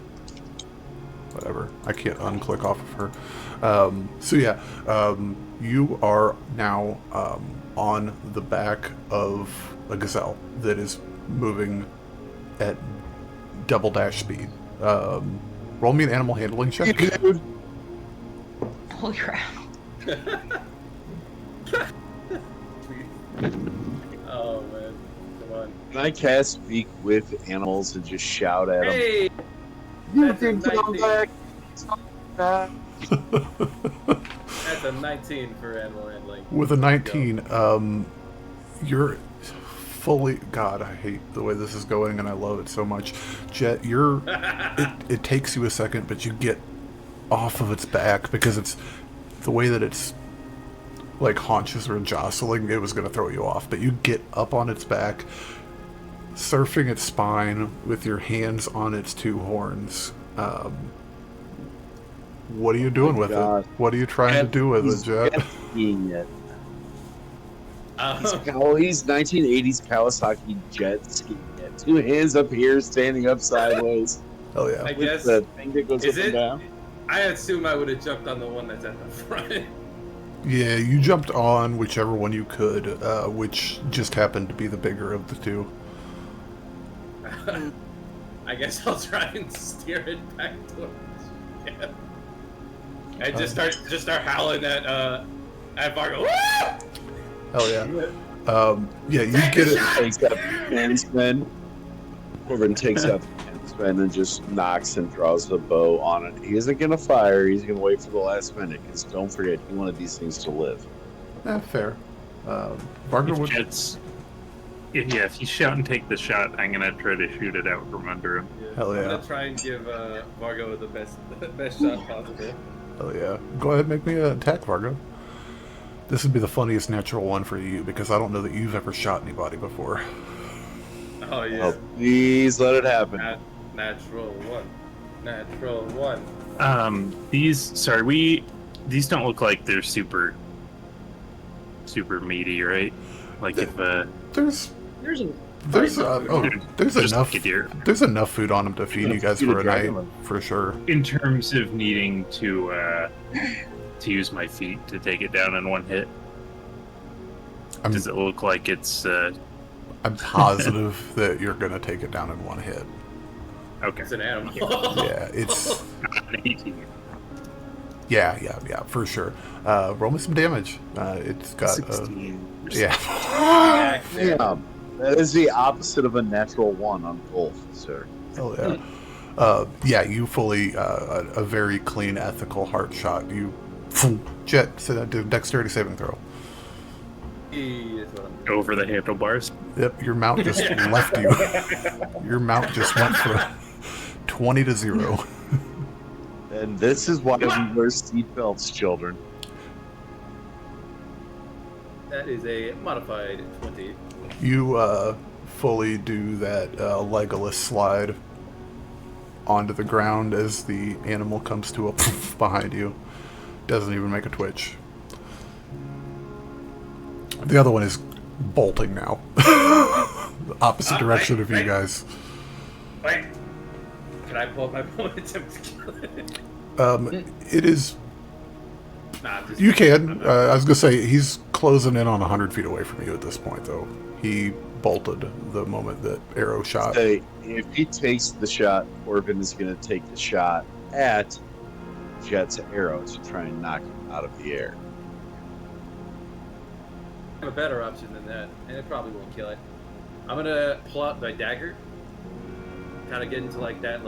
Whatever. I can't unclick off of her. So yeah, you are now on the back of a gazelle that is moving at double dash speed. Roll me an animal handling check. Holy crap. Oh man, come on. Can I cast Speak with animals and just shout at them? Hey! You That's can a come 19. back. Come back. That's a 19 for animal handling. With a 19, you're fully... God, I hate the way this is going, and I love it so much. Jet, it takes you a second, but you get off of its back, because it's... The way that its, haunches are jostling, it was going to throw you off. But you get up on its back, surfing its spine with your hands on its 2 horns. What are you doing with it? What are you trying to do with it, Jet? It. He's 1980s Kawasaki jet skiing it. 2 hands up here, standing up sideways. Hell yeah. I guess. The thing that goes up and down. I assume I would have jumped on the one that's at the front. Yeah, you jumped on whichever one you could, which just happened to be the bigger of the 2. I guess I'll try and steer it back towards. Yeah. And just start howling at Vargo. Hell yeah. Yeah, you get it. Takes up handspin. Corvin takes up handspin and just knocks and draws the bow on it. He isn't going to fire. He's going to wait for the last minute, because don't forget, he wanted these things to live. Fair. Vargo would... If you shout and take the shot, I'm gonna try to shoot it out from under him. Hell yeah. I'm gonna try and give Vargo the best shot possible. Oh yeah. Go ahead, make me an attack, Vargo. This would be the funniest natural one for you because I don't know that you've ever shot anybody before. Oh yeah. Oh, please let it happen. Natural one. Natural one. These don't look like they're super meaty, right? Like if There's There's there's just enough like a deer. there's enough food on them to feed you guys Feed a for a night dragon. for sure. In terms of needing to use my feet to take it down in one hit, I'm does it look like it's I'm positive that you're gonna take it down in one hit. okay? It's an animal. Yeah, it's An 18. yeah, for sure. Roll me some damage. It's got 16. yeah. Damn. That is the opposite of a natural one on both, sir. Oh yeah. Yeah, you fully a very clean, ethical heart shot. You Jet, do dexterity saving throw. That's what I'm Over the handlebars. Yep, your mount just left you. Your mount just went from 20 to 0. And this is why we wear seatbelts, children. That is a modified 20. You fully do that Legolas slide onto the ground as the animal comes to a behind you. Doesn't even make a twitch. The other one is bolting now. The opposite direction of you guys. Wait. Can I pull up my phone and attempt to kill it? It is. Nah, just, You can. I was gonna say he's closing in on 100 feet away from you at this point, though. He bolted the moment that arrow shot. Hey, if he takes the shot, Corvin is going to take the shot at Jet's arrow to try and knock him out of the air. I have a better option than that, and it probably won't kill it. I'm gonna pull out my dagger, kind of get into like that,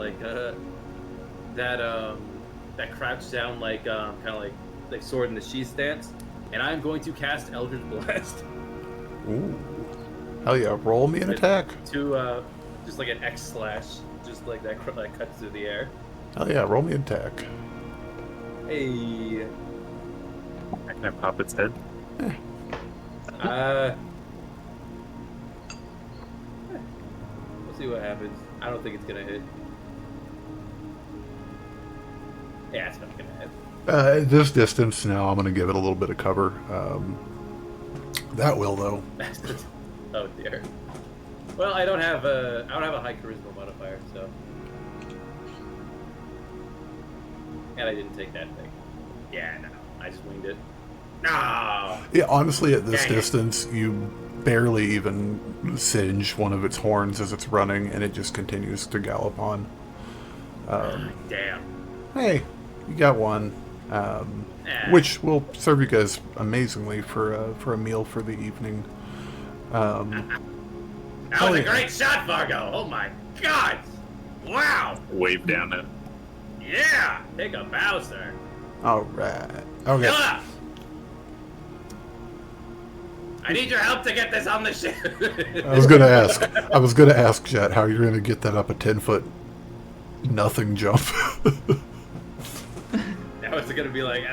that crouch down, like kind of like sword in the sheath stance, and I'm going to cast Eldritch Blast Ooh. Hell yeah! Roll me an attack. to just like an X slash, just like that cuts through the air. Hell yeah! Roll me an attack. Hey, Can I pop its head? we'll see what happens. I don't think it's gonna hit. Yeah, it's not gonna hit. At this distance now, I'm gonna give it a little bit of cover. That will though. Oh dear. Well, I don't have a high charisma modifier, so. And I didn't take that thing. Yeah, no, I just winged it. No. Yeah, honestly, at this Dang it. distance, you barely even singe one of its horns as it's running, and it just continues to gallop on. Damn. Hey, you got one, which will serve you guys amazingly for a meal for the evening. That was a great shot, Vargo. Oh my God! Wow. Wave down it. Yeah. Take a bow, sir. All right. Okay. Shalla! I need your help to get this on the ship. I was gonna ask Jet how you're gonna get that up a 10-foot nothing jump. Now it's gonna be like,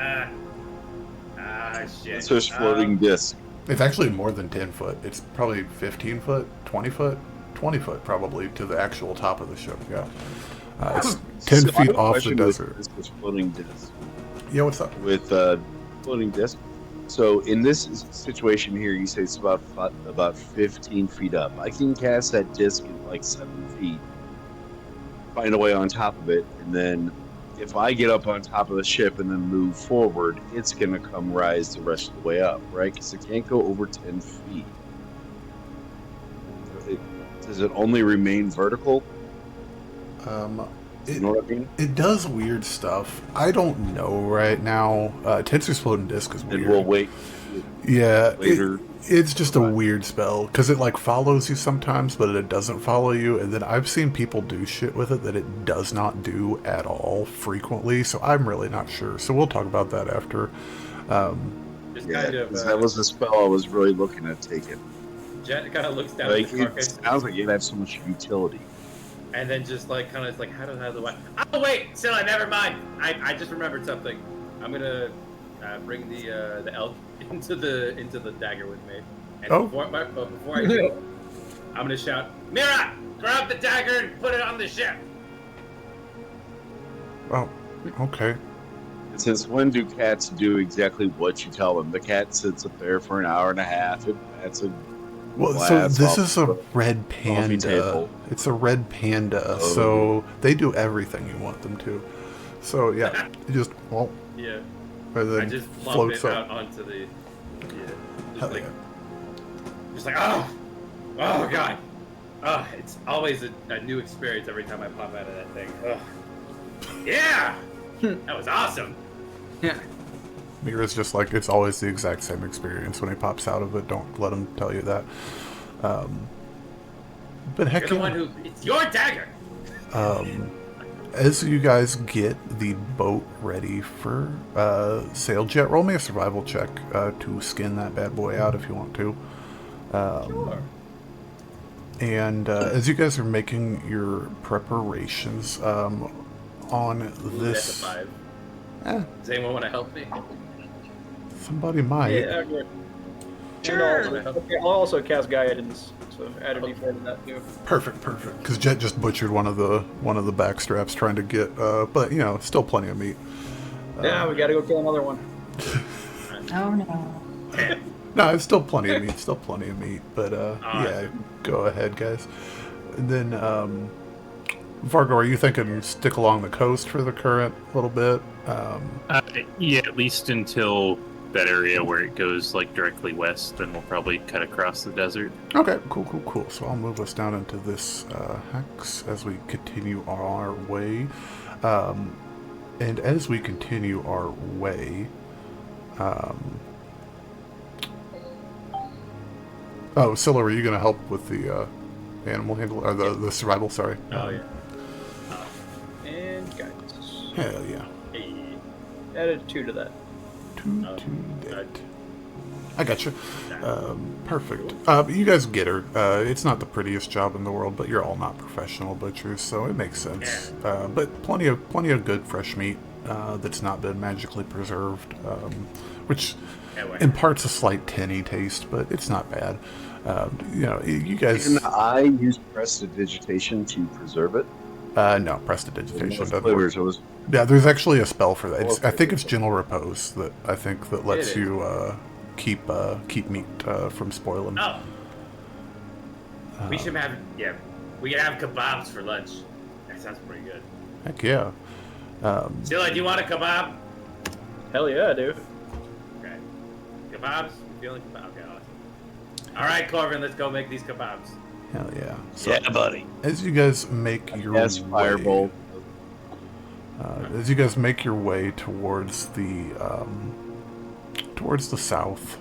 shit. It's just floating disc. It's actually more than 10 foot. It's probably 15 foot, 20 foot, 20 foot probably to the actual top of the ship. Yeah. It's 10 So I feet have a off the question desert. with this floating disc. Yeah, what's up? With floating disc. So in this situation here, you say it's about 15 feet up. I can cast that disc at like 7 feet, find a way on top of it, and then if I get up on top of the ship and then move forward, it's going to come rise the rest of the way up, right? Because it can't go over 10 feet. Does it only remain vertical? You know what I mean? It does weird stuff. I don't know right now. Tensor's floating disc is weird. And we'll wait. Yeah, later. it's just a weird spell because it like follows you sometimes, but it doesn't follow you. And then I've seen people do shit with it that it does not do at all frequently. So I'm really not sure. So we'll talk about that after. Just Yeah, kind of. 'cause that was the spell I was really looking at taking. Jet kind of looks down Like, at the it carcass, sounds like it have so much utility. and then just like kind of like, how do I? Oh wait, Scylla, never mind. I just remembered something. I'm gonna bring the elk into the dagger with me. And Oh. before I do, I'm gonna shout, Mira, grab the dagger and put it on the ship. Oh, okay. Since when do cats do exactly what you tell them? The cat sits up there for an hour and a half. That's a Well, so glass this off is a the red coffee panda. table. It's a red panda, Oh. so they do everything you want them to. So yeah, you just Yeah. and then I just plump floats it up. out onto the. Hell Just like, yeah. just like oh god, it's always a new experience every time I pop out of that thing. Yeah, that was awesome. Yeah. Mira's just like, it's always the exact same experience when he pops out of it. Don't let him tell you that. But heck You're the yeah. one who. It's your dagger. As you guys get the boat ready for sail, Jet, roll me a survival check to skin that bad boy out if you want to. Sure. And as you guys are making your preparations on Ooh, that's a this... 5. Eh, Does anyone want to help me? somebody might. Yeah, good. Sure. I'll also cast guidance, so add a d4 to that too. Perfect. Because Jet just butchered one of the backstraps trying to get, but you know, still plenty of meat. Yeah, we gotta go kill another one. Oh no. No, it's still plenty of meat. But yeah, go ahead, guys. And then Vargo, are you thinking stick along the coast for the current little bit? Yeah, at least until that area where it goes like directly west, then we'll probably cut across the desert. Okay, cool. So I'll move us down into this hex as we continue our way. And as we continue our way, oh, Scylla, are you going to help with the animal handle or the survival? Sorry. Oh yeah. And guidance. Hell yeah. Hey. Added 2 to that. To Uh, that. I got you. Perfect. You guys get her. It's not the prettiest job in the world, but you're all not professional butchers, so it makes sense. But plenty of good fresh meat that's not been magically preserved, which imparts a slight tinny taste, but it's not bad. You know, you guys. Can I use prestidigitation to preserve it? No, prestidigitation doesn't work. Flavors. Yeah, there's actually a spell for that. I think it's gentle repose that lets you keep meat from spoiling. Oh. We should have we can have kebabs for lunch. That sounds pretty good. Heck yeah. Scylla, do you want a kebab? Hell yeah, dude. Okay. Kebabs? You feeling kebab? Okay, awesome. All right, Corvin, let's go make these kebabs. Hell yeah. So, Yeah, buddy. as you guys make your Yes, way, fireball. as you guys make your way towards the south,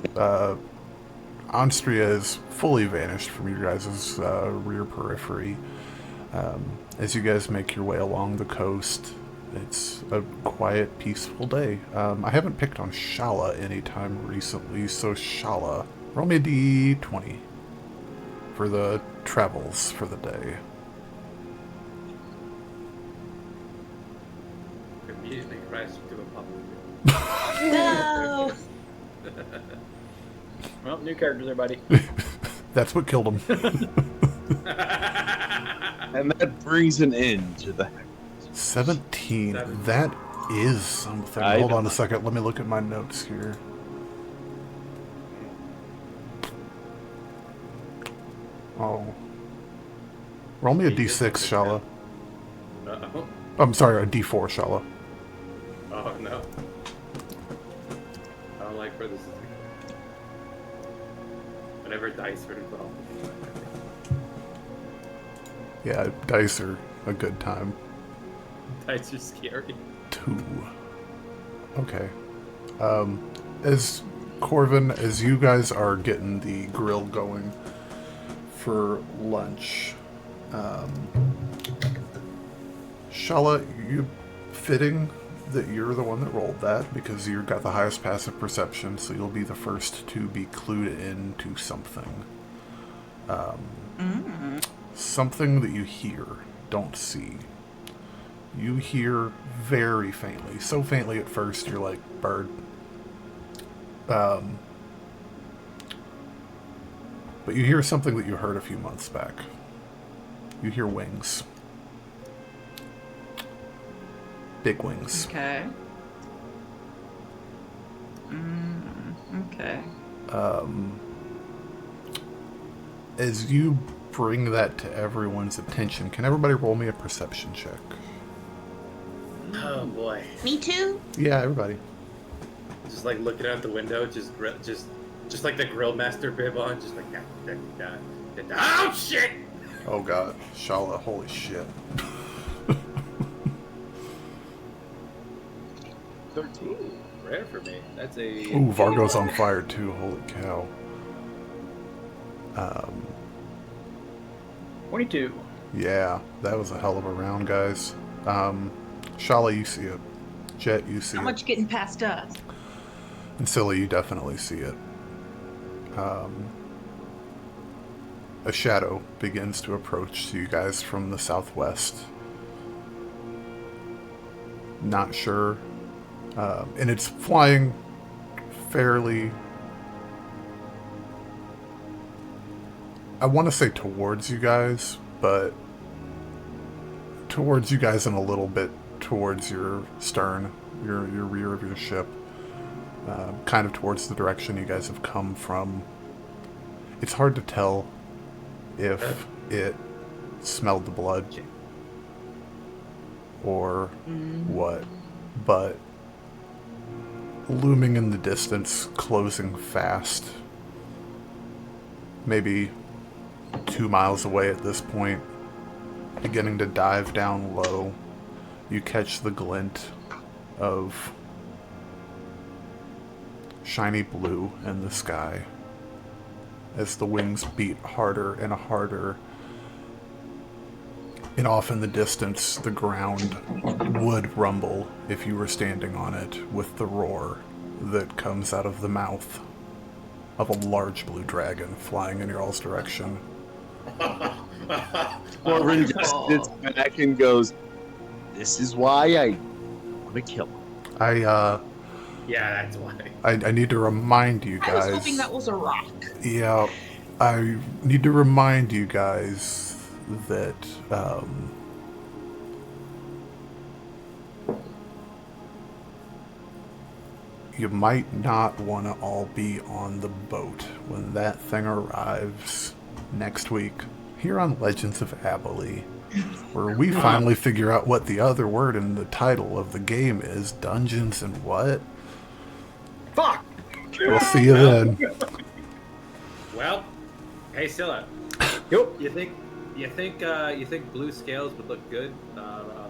Aenstria is fully vanished from your guys' rear periphery. As you guys make your way along the coast, it's a quiet, peaceful day. I haven't picked on Shalla anytime recently, so Shalla, roll me a d20 for the travels for the day. Immediately crashed into a puppet. No. Well, new characters there, buddy. That's what killed him. And that brings an end to the 17. That is something. Hold on a second. Let me look at my notes here. Oh. Roll me a d6, Shalla. Uh-oh. I'm sorry, a d4, Shalla. Oh, no. I don't like where this is going. Whenever dice are involved. Yeah, dice are a good time. Dice are scary. 2. Okay. As Corvin, as you guys are getting the grill going for lunch, Shalla, you fitting that you're the one that rolled that because you've got the highest passive perception, so you'll be the first to be clued into something. Something that you hear, don't see. you hear very faintly, so faintly at first you're like, bird. But you hear something that you heard a few months back. You hear wings. Big wings. Okay. Okay. As you bring that to everyone's attention, can everybody roll me a perception check? Oh boy. Me too? Yeah, everybody. Just like looking out the window, just like the grill master bib on, just like oh shit! Oh god, Shalla, holy shit. 13. Rare for me. That's a. Ooh, Vargo's on fire too, holy cow. 22. Yeah, that was a hell of a round, guys. Shalla, you see it. Jet, you see How it. much getting past us? And Silly, you definitely see it. A shadow begins to approach you guys from the southwest. Not sure. And it's flying fairly... I want to say towards you guys, but towards you guys and a little bit towards your stern, your rear of your ship. Kind of towards the direction you guys have come from. It's hard to tell if it smelled the blood or what, but looming in the distance, closing fast, maybe 2 miles away at this point, beginning to dive down low, you catch the glint of shiny blue in the sky as the wings beat harder and harder, and off in the distance the ground would rumble if you were standing on it with the roar that comes out of the mouth of a large blue dragon flying in your all's direction. Corvin just sits back and goes, "This is why I want to kill him." Yeah, that's why. I need to remind you guys. I was hoping that was a rock. Yeah, I need to remind you guys that you might not want to all be on the boat when that thing arrives next week here on Legends of Abhaile, where we finally figure out what the other word in the title of the game is. Dungeons and what? Fuck! We'll see you then. Well, hey Scylla. Yep. You think blue scales would look good on